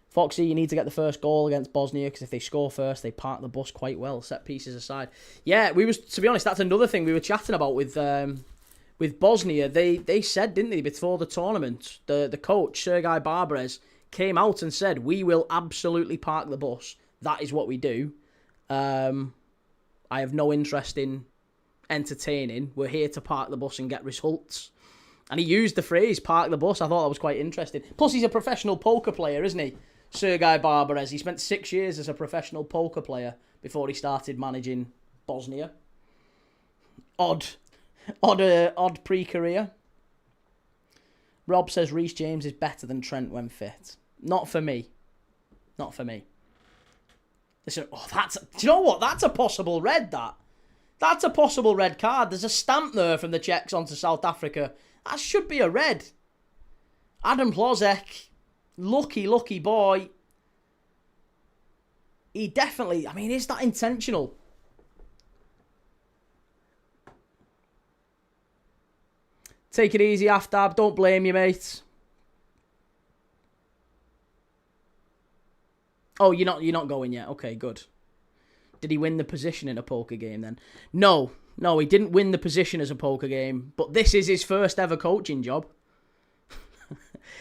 Foxy, you need to get the first goal against Bosnia, because if they score first, they park the bus quite well, set pieces aside. Yeah, to be honest, that's another thing we were chatting about with Bosnia. They said, didn't they, before the tournament, the coach, Sergei Barbares, came out and said, we will absolutely park the bus. That is what we do. I have no interest in entertaining. We're here to park the bus and get results. And he used the phrase, park the bus. I thought that was quite interesting. Plus, he's a professional poker player, isn't he? Sergei Barbares. He spent 6 years as a professional poker player before he started managing Bosnia. Odd pre-career. Rob says Reece James is better than Trent when fit. Not for me. Not for me. Listen, do you know what? That's a possible red, that. That's a possible red card. There's a stamp there from the Czechs onto South Africa. That should be a red. Adam Plozek, lucky boy. He definitely, is that intentional? Take it easy, Aftab. Don't blame you, mate. Oh, you're not going yet. Okay, good. Did he win the position in a poker game then? No, he didn't win the position as a poker game. But this is his first ever coaching job.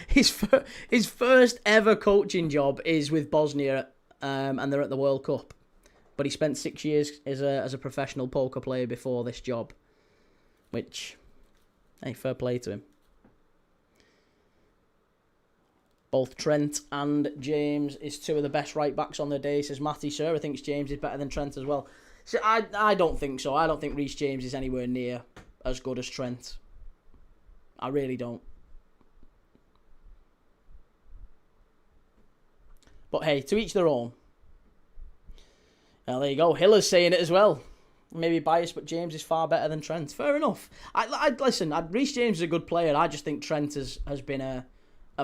His first ever coaching job is with Bosnia, and they're at the World Cup. But he spent 6 years as a professional poker player before this job. Which, hey, fair play to him. Both Trent and James is two of the best right-backs on the day, says Matty. Sir, I think James is better than Trent as well. So I don't think so. I don't think Reece James is anywhere near as good as Trent. I really don't. But hey, to each their own. Well, there you go. Hiller's saying it as well. Maybe biased, but James is far better than Trent. Fair enough. Listen, Reece James is a good player. I just think Trent has been a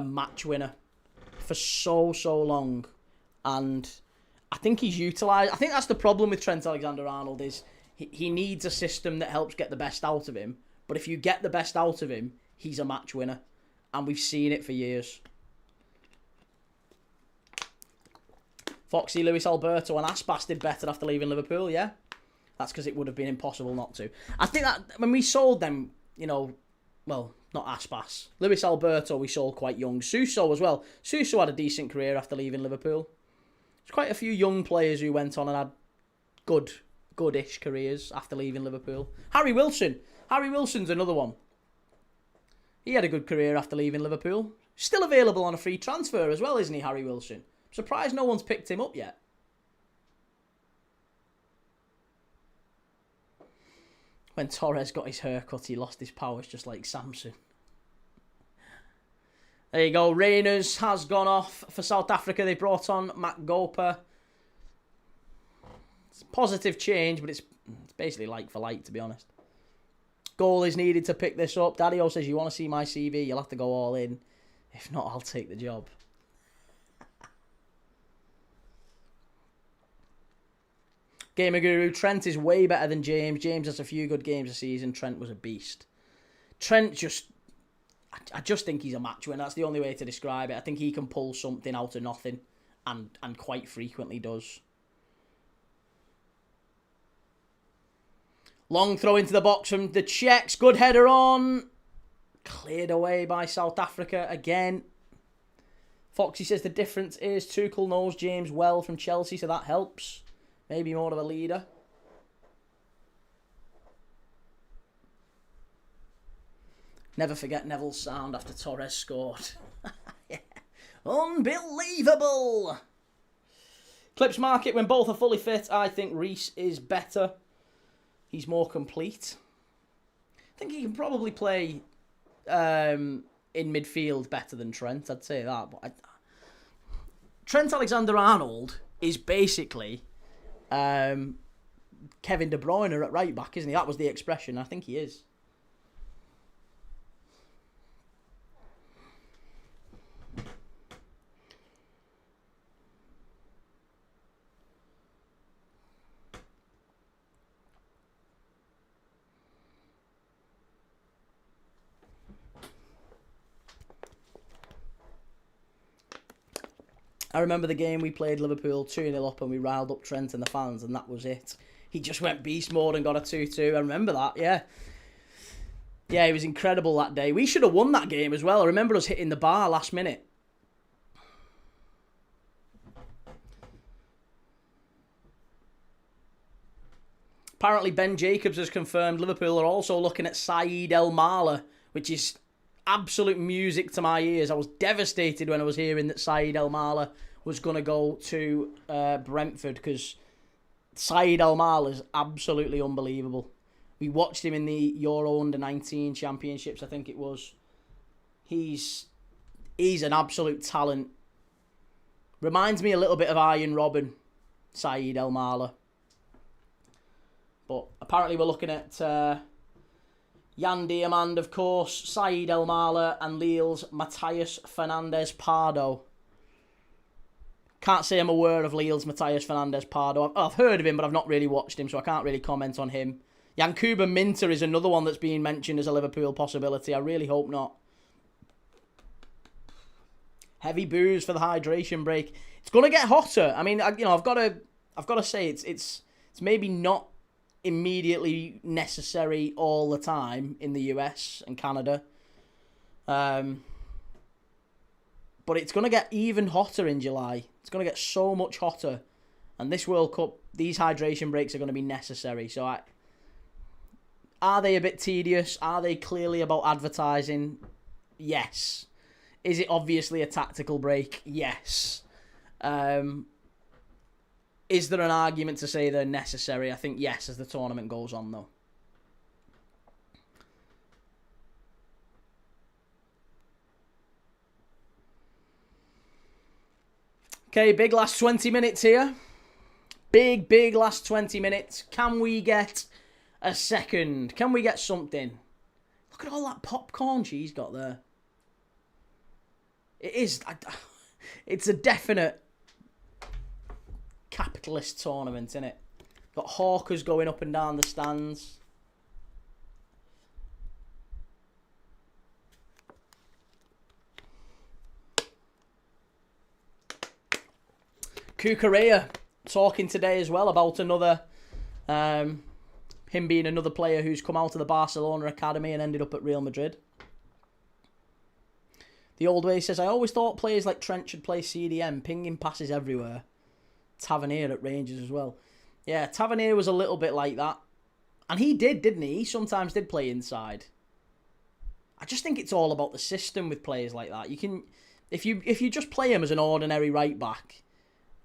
match winner for so long, and I think he's utilised. I think that's the problem with Trent Alexander-Arnold is he needs a system that helps get the best out of him. But if you get the best out of him, he's a match winner, and we've seen it for years. Foxy, Luis Alberto and Aspas did better after leaving Liverpool, yeah? That's because it would have been impossible not to. I think that when we sold them, well, not Aspas. Luis Alberto we sold quite young. Suso as well. Suso had a decent career after leaving Liverpool. There's quite a few young players who went on and had good-ish careers after leaving Liverpool. Harry Wilson. Harry Wilson's another one. He had a good career after leaving Liverpool. Still available on a free transfer as well, isn't he, Harry Wilson? Surprised no one's picked him up yet. When Torres got his haircut, he lost his powers just like Samson. There you go. Reyners has gone off for South Africa. They brought on Matt Goper. It's a positive change, but it's basically like for like, to be honest. Goal is needed to pick this up. Daddy-O says, you want to see my CV? You'll have to go all in. If not, I'll take the job. Gamer Guru, Trent is way better than James. James has a few good games a season. Trent was a beast. Trent I just think he's a match winner. That's the only way to describe it. I think he can pull something out of nothing, and quite frequently does. Long throw into the box from the Czechs. Good header on. Cleared away by South Africa again. Foxy says the difference is Tuchel knows James well from Chelsea, so that helps. Maybe more of a leader. Never forget Neville's sound after Torres scored. Yeah. Unbelievable. Clips Market, when both are fully fit, I think Reece is better. He's more complete. I think he can probably play in midfield better than Trent. I'd say that. But Trent Alexander-Arnold is basically Kevin De Bruyne at right back, isn't he? That was the expression. I think he is. I remember the game we played Liverpool 2-0 up and we riled up Trent and the fans, and that was it. He just went beast mode and got a 2-2. I remember that, yeah. Yeah, he was incredible that day. We should have won that game as well. I remember us hitting the bar last minute. Apparently Ben Jacobs has confirmed Liverpool are also looking at Saeed El Mala, which is absolute music to my ears. I was devastated when I was hearing that Saeed El Mala was going to go to Brentford, because Saeed El Mala is absolutely unbelievable. We watched him in the Euro Under-19 Championships, I think it was. He's an absolute talent. Reminds me a little bit of Iron Robin, Saeed El Mala. But apparently we're looking at Jan Diamand, of course, Saeed El Mala, and Lille's Matthias Fernandez Pardo. Can't say I'm aware of Lille's Matthias Fernandez Pardo. I've heard of him, but I've not really watched him, so I can't really comment on him. Yankuba Minter is another one that's being mentioned as a Liverpool possibility. I really hope not. Heavy booze for the hydration break. It's gonna get hotter. I mean, I've got to say it's maybe not immediately necessary all the time in the US and Canada. But it's going to get even hotter in July. It's going to get so much hotter. And this World Cup, these hydration breaks are going to be necessary. So are they a bit tedious? Are they clearly about advertising? Yes. Is it obviously a tactical break? Yes. Is there an argument to say they're necessary? I think yes, as the tournament goes on, though. Okay, big last 20 minutes here. Big last 20 minutes. Can we get a second? Can we get something? Look at all that popcorn she's got there. It's a definite capitalist tournament, isn't it? Got hawkers going up and down the stands. Cucurella talking today as well about another, him being another player who's come out of the Barcelona academy and ended up at Real Madrid. The old way says, I always thought players like Trent should play CDM, pinging passes everywhere. Tavernier at Rangers as well. Yeah, Tavernier was a little bit like that. And he did, didn't he? He sometimes did play inside. I just think it's all about the system with players like that. You can, if you just play him as an ordinary right back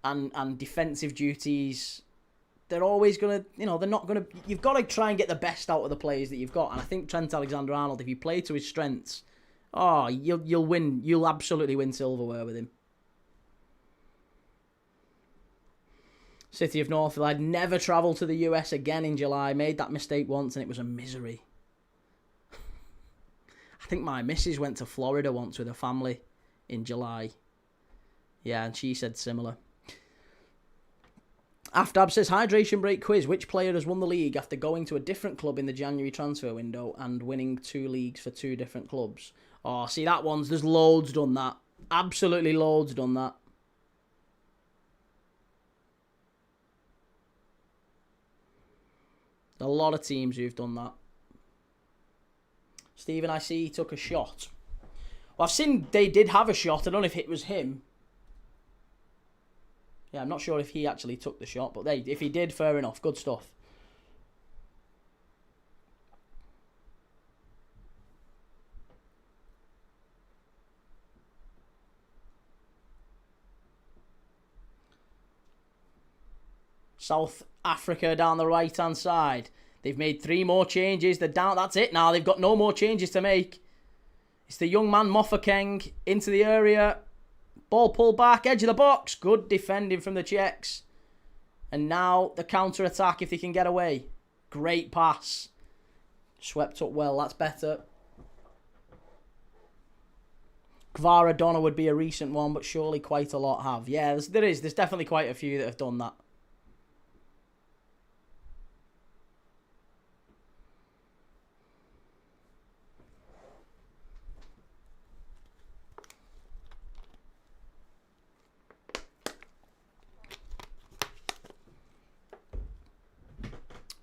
and defensive duties, they're always going to, they're not going to, you've got to try and get the best out of the players that you've got. And I think Trent Alexander-Arnold, if you play to his strengths, you'll win. You'll absolutely win silverware with him. City of Northville. I'd never travel to the US again in July. I made that mistake once and it was a misery. I think my missus went to Florida once with her family in July. Yeah, and she said similar. Aftab says, hydration break quiz. Which player has won the league after going to a different club in the January transfer window and winning 2 leagues for 2 different clubs? Oh, see, that one's, there's loads done that. Absolutely loads done that. A lot of teams who've done that. Stephen, I see he took a shot. Well, I've seen they did have a shot. I don't know if it was him. Yeah, I'm not sure if he actually took the shot, but if he did, fair enough. Good stuff. South Africa down the right-hand side. They've made 3 more changes. They're down. That's it now. They've got no more changes to make. It's the young man, Mofokeng, into the area. Ball pulled back, edge of the box. Good defending from the Czechs. And now the counter-attack if they can get away. Great pass. Swept up well. That's better. Kvaradonna would be a recent one, but surely quite a lot have. Yeah, there's definitely quite a few that have done that.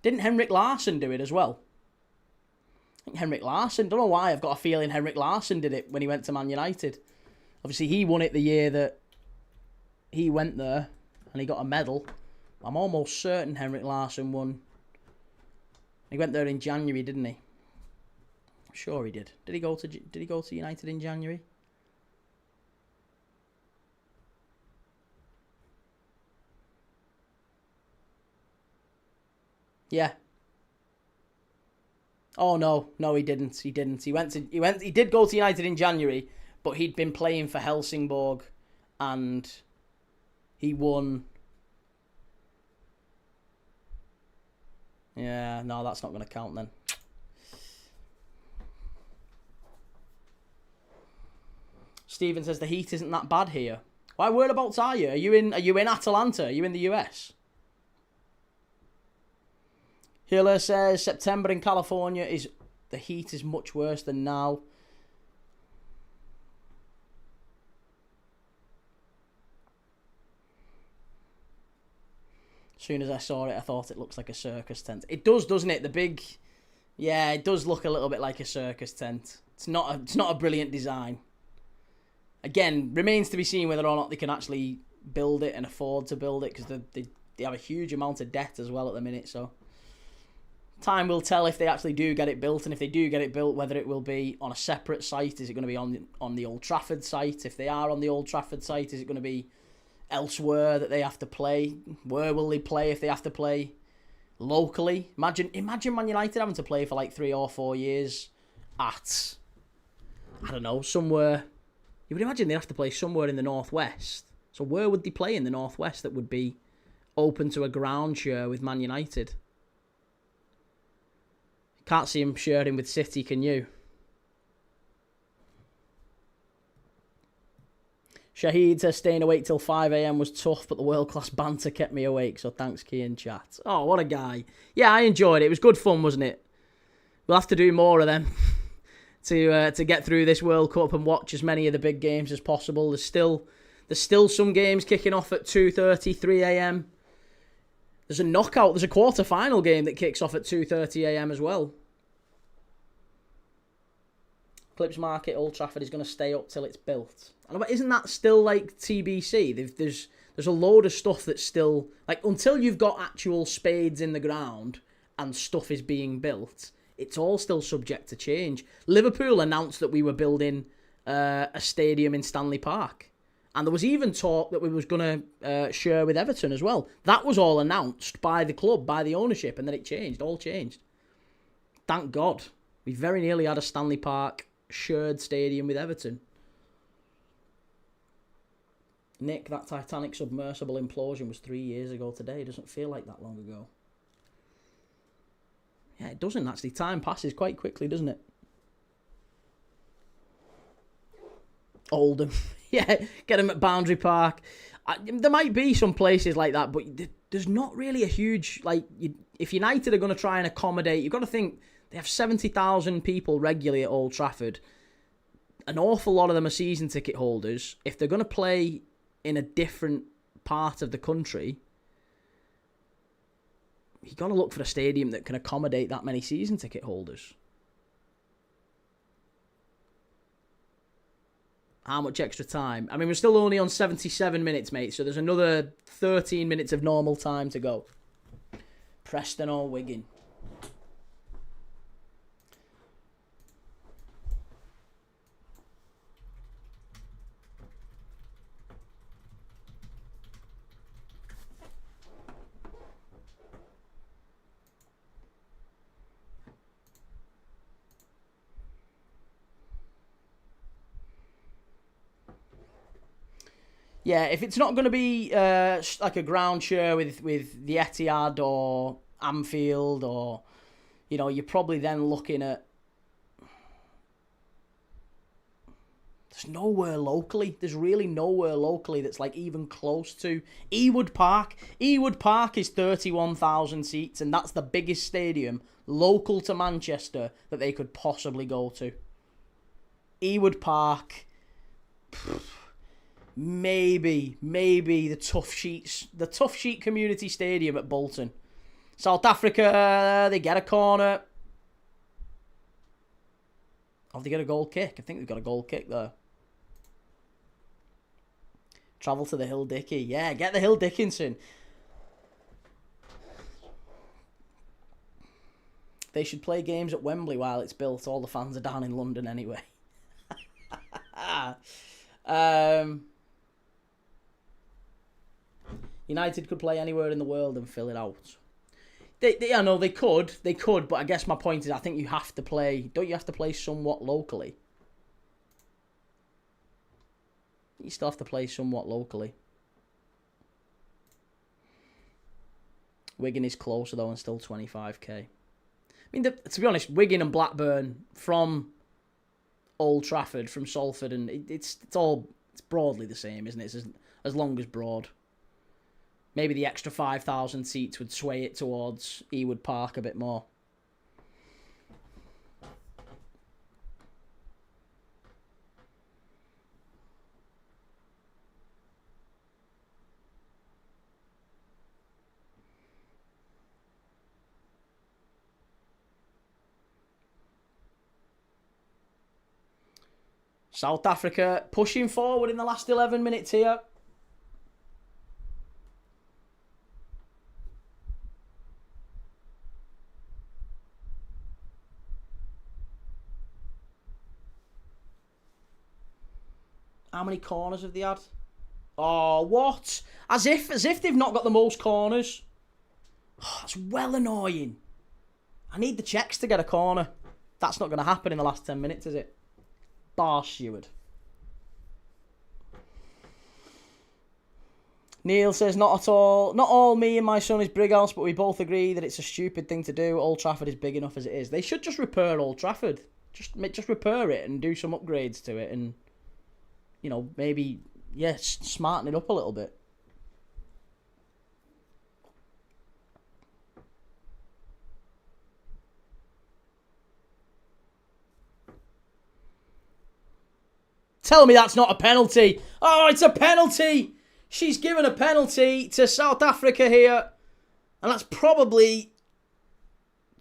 Didn't Henrik Larsson do it as well? I think Henrik Larsson, don't know why, I've got a feeling Henrik Larsson did it when he went to Man United. Obviously, he won it the year that he went there and he got a medal. I'm almost certain Henrik Larsson won. He went there in January, didn't he? I'm sure he did. Did he go to United in January? Yeah. Oh no, he didn't. He didn't. He did go to United in January, but he'd been playing for Helsingborg and he won. Yeah, no, that's not going to count then. Steven says the heat isn't that bad here. Why, whereabouts are you? Are you in Atalanta? Are you in the US? Hiller says September in California the heat is much worse than now. As soon as I saw it, I thought it looks like a circus tent. It does, doesn't it? The big... Yeah, it does look a little bit like a circus tent. It's not a brilliant design. Again, remains to be seen whether or not they can actually build it and afford to build it, because they have a huge amount of debt as well at the minute, so... Time will tell if they actually do get it built, and if they do get it built, whether it will be on a separate site. Is it going to be on the Old Trafford site? If they are on the Old Trafford site, is it going to be elsewhere that they have to play? Where will they play if they have to play locally? Imagine Man United having to play for like 3 or 4 years at, I don't know, somewhere. You would imagine they'd have to play somewhere in the Northwest. So where would they play in the Northwest that would be open to a ground share with Man United? Can't see him sharing with City, can you? Shahid says staying awake till 5 a.m. was tough, but the world-class banter kept me awake, so thanks, Key in chat. Oh, what a guy. Yeah, I enjoyed it. It was good fun, wasn't it? We'll have to do more of them to get through this World Cup and watch as many of the big games as possible. There's still some games kicking off at 2:30, 3 a.m. There's a knockout. There's a quarter-final game that kicks off at 2:30 a.m. as well. Clips Market, Old Trafford is going to stay up till it's built. And isn't that still like TBC? There's a load of stuff that's still... Like, until you've got actual spades in the ground and stuff is being built, it's all still subject to change. Liverpool announced that we were building a stadium in Stanley Park. And there was even talk that we was going to share with Everton as well. That was all announced by the club, by the ownership, and then it changed, all changed. Thank God. We very nearly had a Stanley Park shared stadium with Everton. Nick, that Titanic submersible implosion was 3 years ago today. It doesn't feel like that long ago. Yeah, it doesn't actually. Time passes quite quickly, doesn't it? Oldham. Yeah, get them at Boundary Park. There might be some places like that, but there's not really a huge... Like, if United are going to try and accommodate... You've got to think... They have 70,000 people regularly at Old Trafford. An awful lot of them are season ticket holders. If they're going to play in a different part of the country, you've got to look for a stadium that can accommodate that many season ticket holders. How much extra time? I mean, we're still only on 77 minutes, mate, so there's another 13 minutes of normal time to go. Preston or Wigan? Yeah, if it's not going to be like a ground share with the Etihad or Anfield, or, you know, you're probably then looking at... There's nowhere locally. There's really nowhere locally that's like even close to Ewood Park. Ewood Park is 31,000 seats, and that's the biggest stadium local to Manchester that they could possibly go to. Ewood Park... Maybe the Tough Sheet Community Stadium at Bolton. South Africa, they get a corner. Have they got a goal kick? I think they've got a goal kick there. Travel to the Hill Dicky. Yeah, get the Hill Dickinson. They should play games at Wembley while it's built. All the fans are down in London anyway. United could play anywhere in the world and fill it out. I know they could, but I guess my point is I think you have to play... Don't you have to play somewhat locally? You still have to play somewhat locally. Wigan is closer though and still 25k. I mean, to be honest, Wigan and Blackburn from Old Trafford, from Salford, and it's broadly the same, isn't it? It's as long as broad. Maybe the extra 5,000 seats would sway it towards Ewood Park a bit more. South Africa pushing forward in the last 11 minutes here. How many corners have they had? Oh, what? As if they've not got the most corners. Oh, that's well annoying. I need the Czechs to get a corner. That's not going to happen in the last 10 minutes, is it? Bar steward. Neil says, not at all. Not all me and my son is Brighouse, but we both agree that it's a stupid thing to do. Old Trafford is big enough as it is. They should just repair Old Trafford. Just repair it and do some upgrades to it and, you know, maybe, yes, smarten it up a little bit. Tell me that's not a penalty. Oh, it's a penalty. She's given a penalty to South Africa here. And that's probably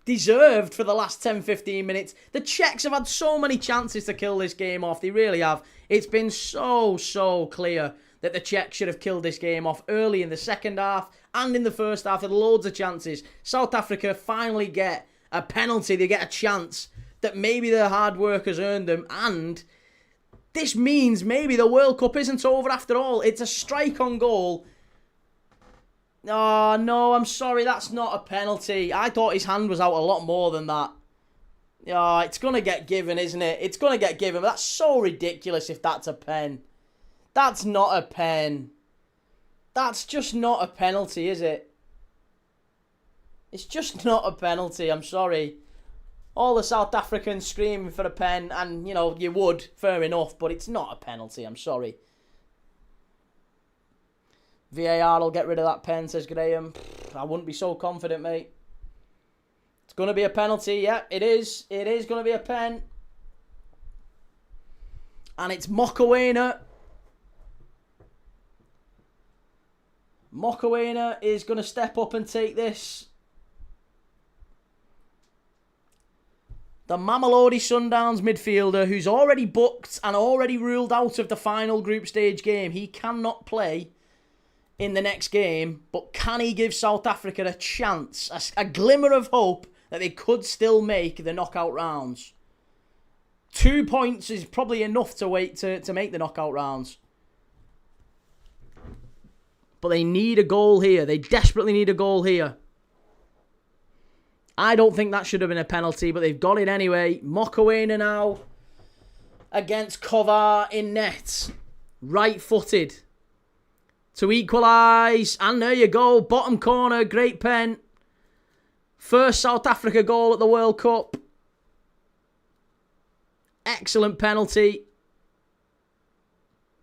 deserved for the last 10-15 minutes. The Czechs have had so many chances to kill this game off. They really have. It's been so clear that the Czechs should have killed this game off early in the second half and in the first half. There were loads of chances. South Africa finally get a penalty. They get a chance that maybe their hard work has earned them, and this means maybe the World Cup isn't over after all. It's a strike on goal. Oh, no, I'm sorry. That's not a penalty. I thought his hand was out a lot more than that. Oh, it's going to get given, isn't it? It's going to get given. That's so ridiculous if that's a pen. That's not a pen. That's just not a penalty, is it? It's just not a penalty. I'm sorry. All the South Africans screaming for a pen, and, you know, you would, fair enough, but it's not a penalty, I'm sorry. VAR will get rid of that pen, says Graham. I wouldn't be so confident, mate. It's going to be a penalty, yeah, it is. It is going to be a pen. And it's Mokoena. Mokoena is going to step up and take this. The Mamelodi Sundowns midfielder, who's already booked and already ruled out of the final group stage game. He cannot play in the next game, but can he give South Africa a chance, a glimmer of hope that they could still make the knockout rounds? 2 points is probably enough to wait to make the knockout rounds. But they need a goal here. They desperately need a goal here. I don't think that should have been a penalty, but they've got it anyway. Mokoena now against Kovar in net. Right-footed to equalise. And there you go. Bottom corner. Great pen. First South Africa goal at the World Cup. Excellent penalty.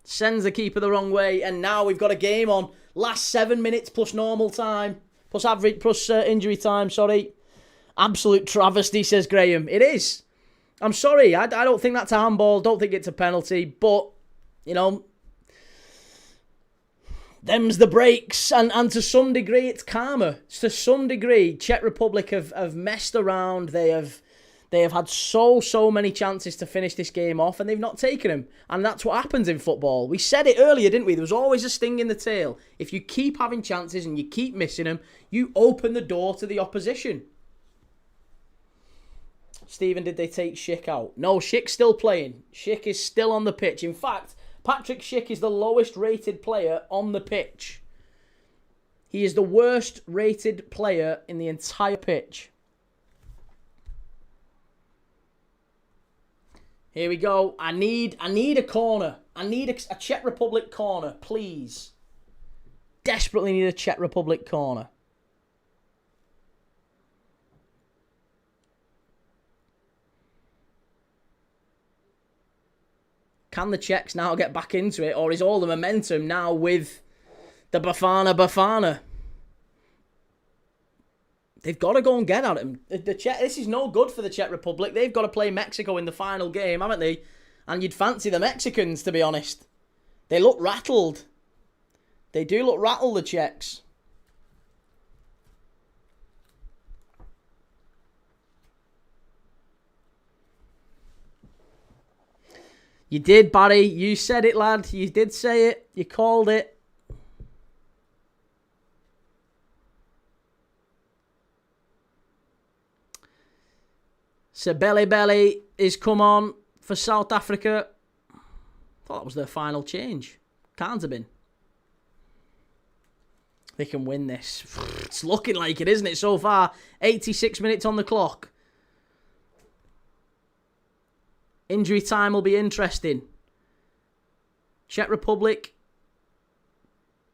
Sends the keeper the wrong way. And now we've got a game on. Last 7 minutes plus normal time. Plus average, plus injury time, sorry. Absolute travesty, says Graham. It is. I'm sorry. I don't think that's a handball. Don't think it's a penalty. But, you know, them's the breaks. And to some degree, it's karma. To some degree, Czech Republic have messed around. They have had so many chances to finish this game off, and they've not taken them. And that's what happens in football. We said it earlier, didn't we? There was always a sting in the tail. If you keep having chances and you keep missing them, you open the door to the opposition. Stephen, did they take Schick out? No, Schick's still playing. Schick is still on the pitch. In fact, Patrick Schick is the lowest rated player on the pitch. He is the worst rated player in the entire pitch. Here we go. I need a corner. I need a Czech Republic corner, please. Desperately need a Czech Republic corner. Can the Czechs now get back into it, or is all the momentum now with the Bafana Bafana? They've got to go and get at him. This is no good for the Czech Republic. They've got to play Mexico in the final game, haven't they? And you'd fancy the Mexicans, to be honest. They look rattled. They do look rattled, the Czechs. You did, Barry. You said it, lad. You did say it. You called it. So Belly is come on for South Africa. Thought that was their final change. Can't have been. They can win this. It's looking like it, isn't it, so far? 86 minutes on the clock. Injury time will be interesting. Czech Republic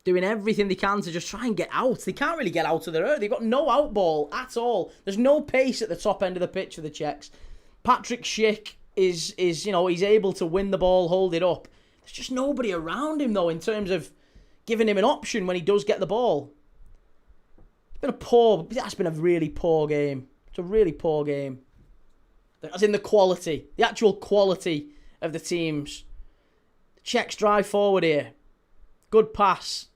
doing everything they can to just try and get out. They can't really get out of their earth. They've got no out ball at all. There's no pace at the top end of the pitch for the Czechs. Patrick Schick is he's able to win the ball, hold it up. There's just nobody around him, though, in terms of giving him an option when he does get the ball. That's been a really poor game. It's a really poor game. As in the actual quality of the teams. The Czechs drive forward here. Good pass.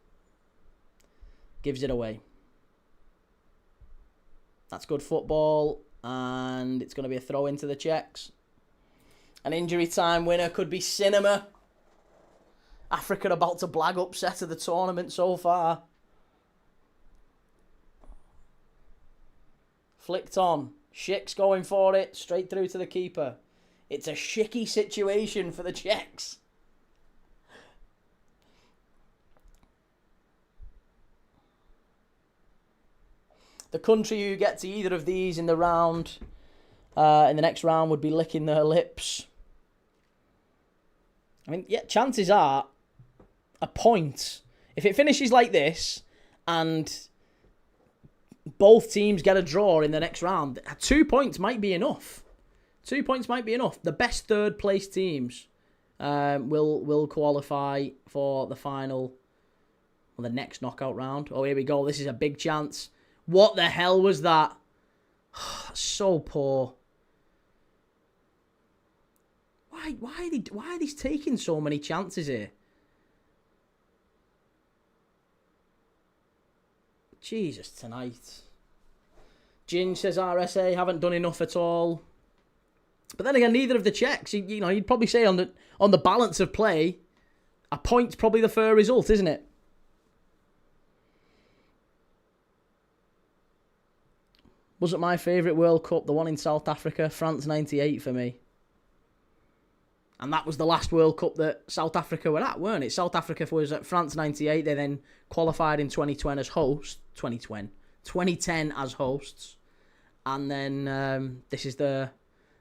Gives it away. That's good football. And it's going to be a throw into the Czechs. An injury time winner could be Cinema. Africa about to blag upset of the tournament so far. Flicked on. Schick's going for it. Straight through to the keeper. It's a shicky situation for the Czechs. The country who gets either of these in the round, in the next round, would be licking their lips. I mean, yeah, chances are a point. If it finishes like this and both teams get a draw in the next round, 2 points might be enough. 2 points might be enough. The best third place teams will qualify for the final, or the next knockout round. Oh, here we go. This is a big chance. What the hell was that? So poor. Why are these taking so many chances here? Jesus, tonight. Ginge says RSA haven't done enough at all. But then again, neither of the Czechs. You'd probably say on the balance of play, a point's probably the fair result, isn't it? Wasn't my favourite World Cup the one in South Africa? France 98 for me. And that was the last World Cup that South Africa were at, weren't it? South Africa was at France 98. They then qualified in 2010 as hosts. 2010 as hosts. And then this is the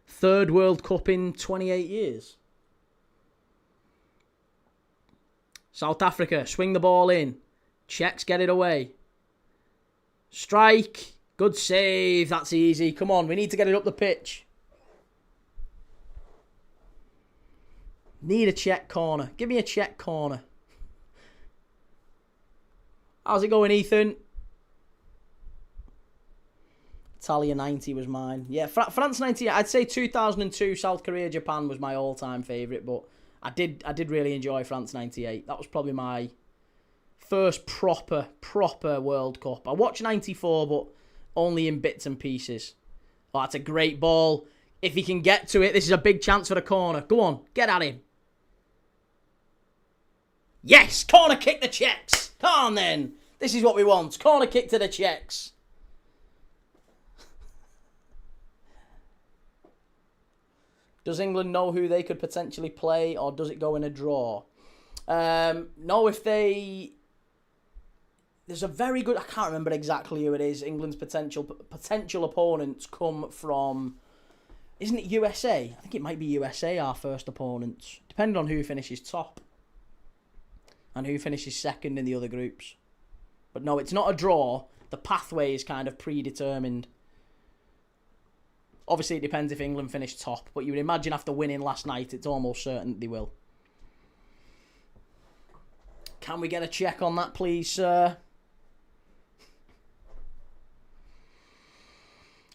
third World Cup in 28 years. South Africa swing the ball in. Czechs get it away. Strike. Good save. That's easy. Come on, we need to get it up the pitch. Need a Czech corner. Give me a Czech corner. How's it going, Ethan? Italia 90 was mine. Yeah, France 90. I'd say 2002 South Korea Japan was my all-time favourite, but I did really enjoy France 98. That was probably my first proper World Cup. I watched 94, but only in bits and pieces. Oh, that's a great ball. If he can get to it, this is a big chance for the corner. Go on, get at him. Yes, corner kick the Czechs. Come on then. This is what we want. Corner kick to the Czechs. Does England know who they could potentially play, or does it go in a draw? No, if they... There's a very good... I can't remember exactly who it is. England's potential opponents come from... Isn't it USA? I think it might be USA, our first opponents. Depending on who finishes top. And who finishes second in the other groups. But no, it's not a draw. The pathway is kind of predetermined. Obviously, it depends if England finish top. But you would imagine after winning last night, it's almost certain that they will. Can we get a check on that, please, sir?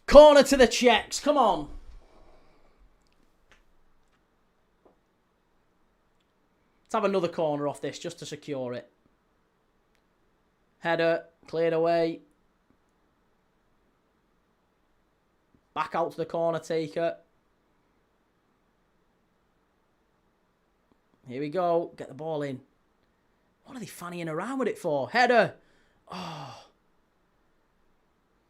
Corner to the Czechs. Come on. Let's have another corner off this just to secure it. Header. Cleared away. Back out to the corner taker. Here we go. Get the ball in. What are they fannying around with it for? Header. Oh.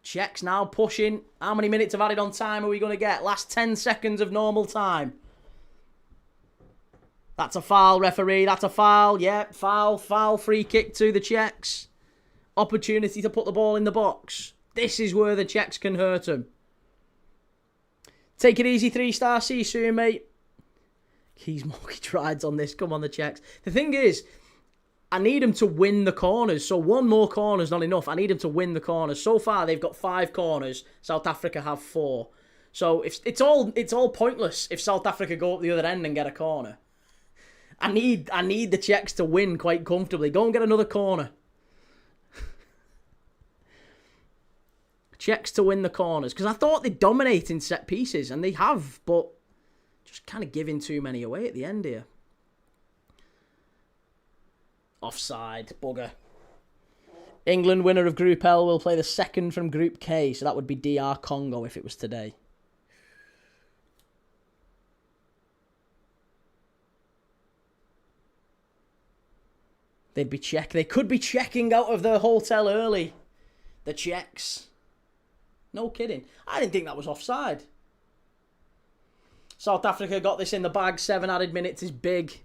Czechs now pushing. How many minutes of added on time are we going to get? Last 10 seconds of normal time. That's a foul, referee. That's a foul. Yep, foul. Foul. Free kick to the Czechs. Opportunity to put the ball in the box. This is where the Czechs can hurt them. Take it easy, 3-star. See you soon, mate. Keys mortgage rides on this. Come on, the Czechs. The thing is, I need them to win the corners. So one more corner is not enough. I need them to win the corners. So far, they've got 5 corners. South Africa have 4. So if it's all pointless if South Africa go up the other end and get a corner. I need the Czechs to win quite comfortably. Go and get another corner. Czechs to win the corners. Because I thought they'd dominate in set pieces. And they have. But just kind of giving too many away at the end here. Offside. Bugger. England, winner of Group L, will play the second from Group K. So that would be DR Congo if it was today. They'd be Czech. They could be checking out of the hotel early. The Czechs. No kidding. I didn't think that was offside. South Africa got this in the bag. 7 added minutes is big.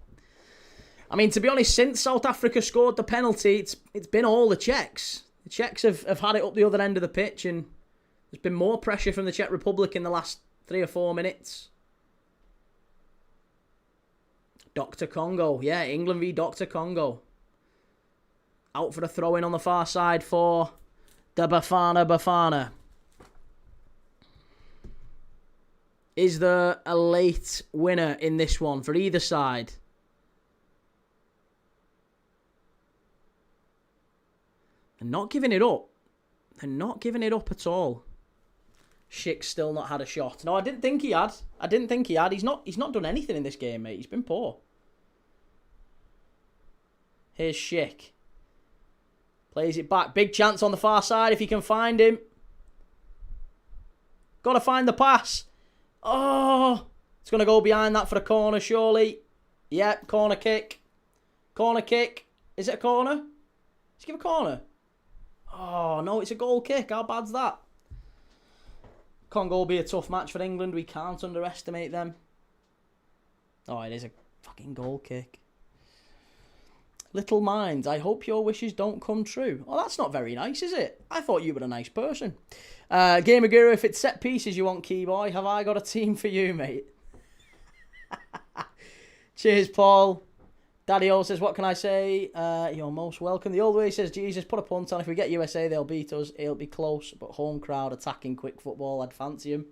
I mean, to be honest, since South Africa scored the penalty, it's been all the Czechs. The Czechs have had it up the other end of the pitch, and there's been more pressure from the Czech Republic in the last 3 or 4 minutes. Dr. Congo. Yeah, England v Dr. Congo. Out for a throw-in on the far side for the Bafana Bafana. Is there a late winner in this one for either side? They're not giving it up. They're not giving it up at all. Schick's still not had a shot. No, I didn't think he had. He's not done anything in this game, mate. He's been poor. Here's Schick. Plays it back. Big chance on the far side if he can find him. Got to find the pass. Oh, it's going to go behind that for a corner, surely. Yep, corner kick. Corner kick. Is it a corner? Let's give a corner. Oh, no, it's a goal kick. How bad's that? Congo will be a tough match for England. We can't underestimate them. Oh, it is a fucking goal kick. Little minds, I hope your wishes don't come true. Oh, that's not very nice, is it? I thought you were a nice person. Gamer Guru, if it's set pieces you want, Keyboy, have I got a team for you, mate? Cheers, Paul. Daddy O says, what can I say? You're most welcome. The old way says, Jesus, put a punt on. If we get USA, they'll beat us. It'll be close, but home crowd attacking quick football, I'd fancy him.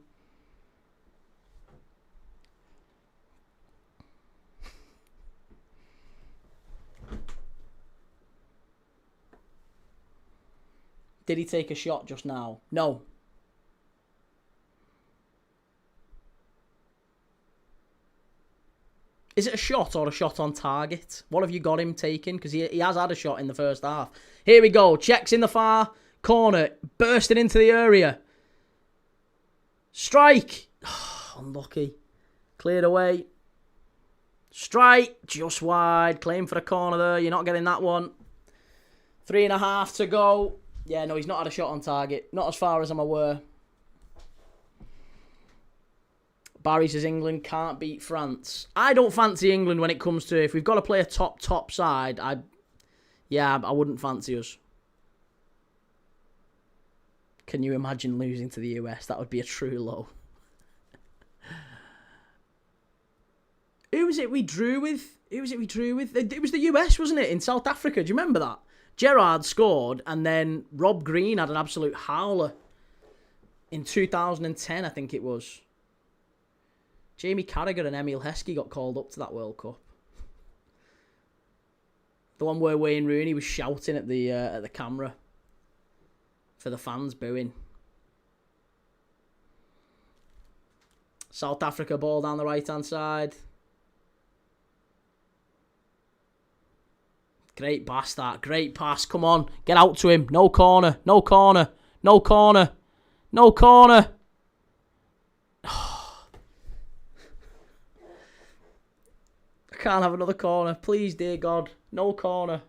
Did he take a shot just now? No. Is it a shot or a shot on target? What have you got him taking? Because he has had a shot in the first half. Here we go. Czechs in the far corner. Bursting into the area. Strike. Oh, unlucky. Cleared away. Strike. Just wide. Claim for a corner there. You're not getting that one. 3.5 to go. Yeah, no, he's not had a shot on target. Not as far as I'm aware. Barry says England can't beat France. I don't fancy England when it comes to if we've got to play a top side. I wouldn't fancy us. Can you imagine losing to the US? That would be a true low. Who was it we drew with? It was the US, wasn't it? In South Africa. Do you remember that? Gerrard scored, and then Rob Green had an absolute howler in 2010, I think it was. Jamie Carragher and Emile Heskey got called up to that World Cup. The one where Wayne Rooney was shouting at the camera for the fans booing. South Africa ball down the right-hand side. Great pass that. Great pass. Come on. Get out to him. No corner. No corner. No corner. No corner. I can't have another corner. Please, dear God. No corner.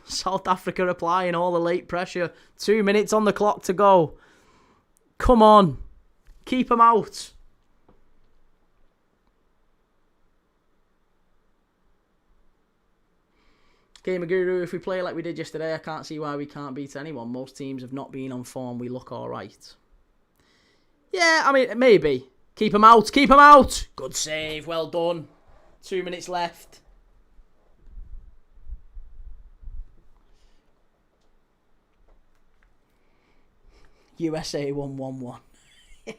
South Africa applying all the late pressure. 2 minutes on the clock to go. Come on. Keep them out. Gamer Guru, if we play like we did yesterday, I can't see why we can't beat anyone. Most teams have not been on form. We look all right. Yeah, I mean, maybe. Keep them out. Keep them out. Good save. Well done. 2 minutes left. USA 1-1-1. I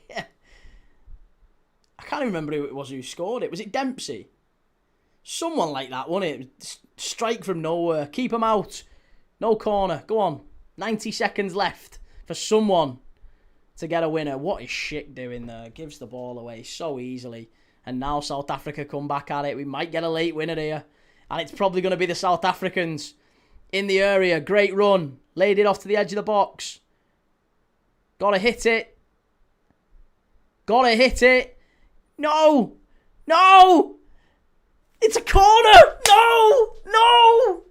can't even remember who it was who scored it. Was it Dempsey? Someone like that, wasn't it? Strike from nowhere. Keep them out. No corner. Go on. 90 seconds left for someone to get a winner. What is Schick doing there? Gives the ball away so easily. And now South Africa come back at it. We might get a late winner here. And it's probably going to be the South Africans in the area. Great run. Laid it off to the edge of the box. Gotta hit it. Gotta hit it. No. No. It's a corner. No. No.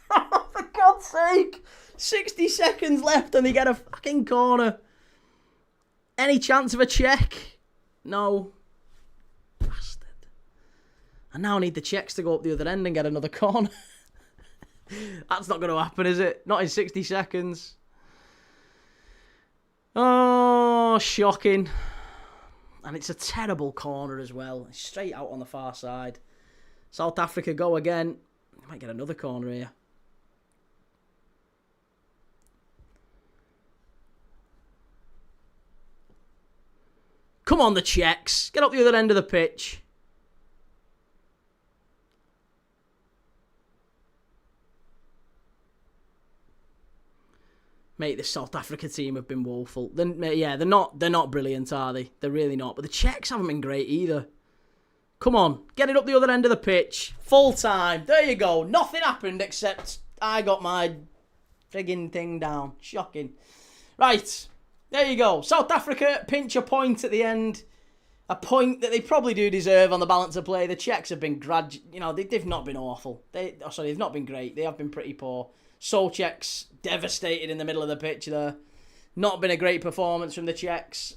For God's sake. 60 seconds left and they get a fucking corner. Any chance of a check? No. Bastard. I now need the Czechs to go up the other end and get another corner. That's not going to happen, is it? Not in 60 seconds. Oh, shocking. And it's a terrible corner as well. Straight out on the far side. South Africa go again. They might get another corner here. Come on, the Czechs. Get up the other end of the pitch. Mate, the South Africa team have been woeful. They're not brilliant, are they? They're really not. But the Czechs haven't been great either. Come on, get it up the other end of the pitch. Full time. There you go. Nothing happened except I got my frigging thing down. Shocking. Right, there you go. South Africa pinch a point at the end. A point that they probably do deserve on the balance of play. The Czechs have been they've not been awful. They've not been great. They have been pretty poor. Czechs devastated in the middle of the pitch there. Not been a great performance from the Czechs.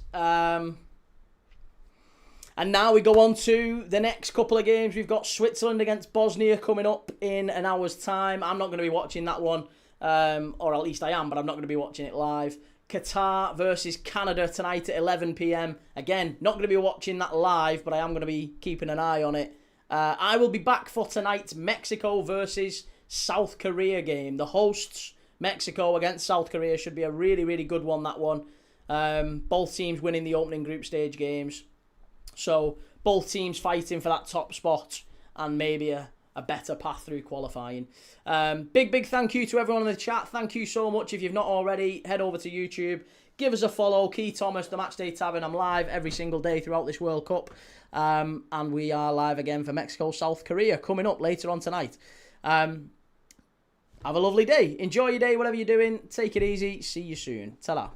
And now we go on to the next couple of games. We've got Switzerland against Bosnia coming up in an hour's time. I'm not going to be watching that one. Or at least I am, but I'm not going to be watching it live. Qatar versus Canada tonight at 11 p.m. Again, not going to be watching that live, but I am going to be keeping an eye on it. I will be back for tonight's Mexico versus South Korea game. The hosts, Mexico against South Korea, should be a really, really good one, that one. Both teams winning the opening group stage games. So, both teams fighting for that top spot and maybe a better path through qualifying. Big thank you to everyone in the chat. Thank you so much. If you've not already, head over to YouTube. Give us a follow. Key Thomas, the Matchday Tavern. I'm live every single day throughout this World Cup. And we are live again for Mexico, South Korea coming up later on tonight. Have a lovely day. Enjoy your day, whatever you're doing. Take it easy. See you soon. Ta-ra.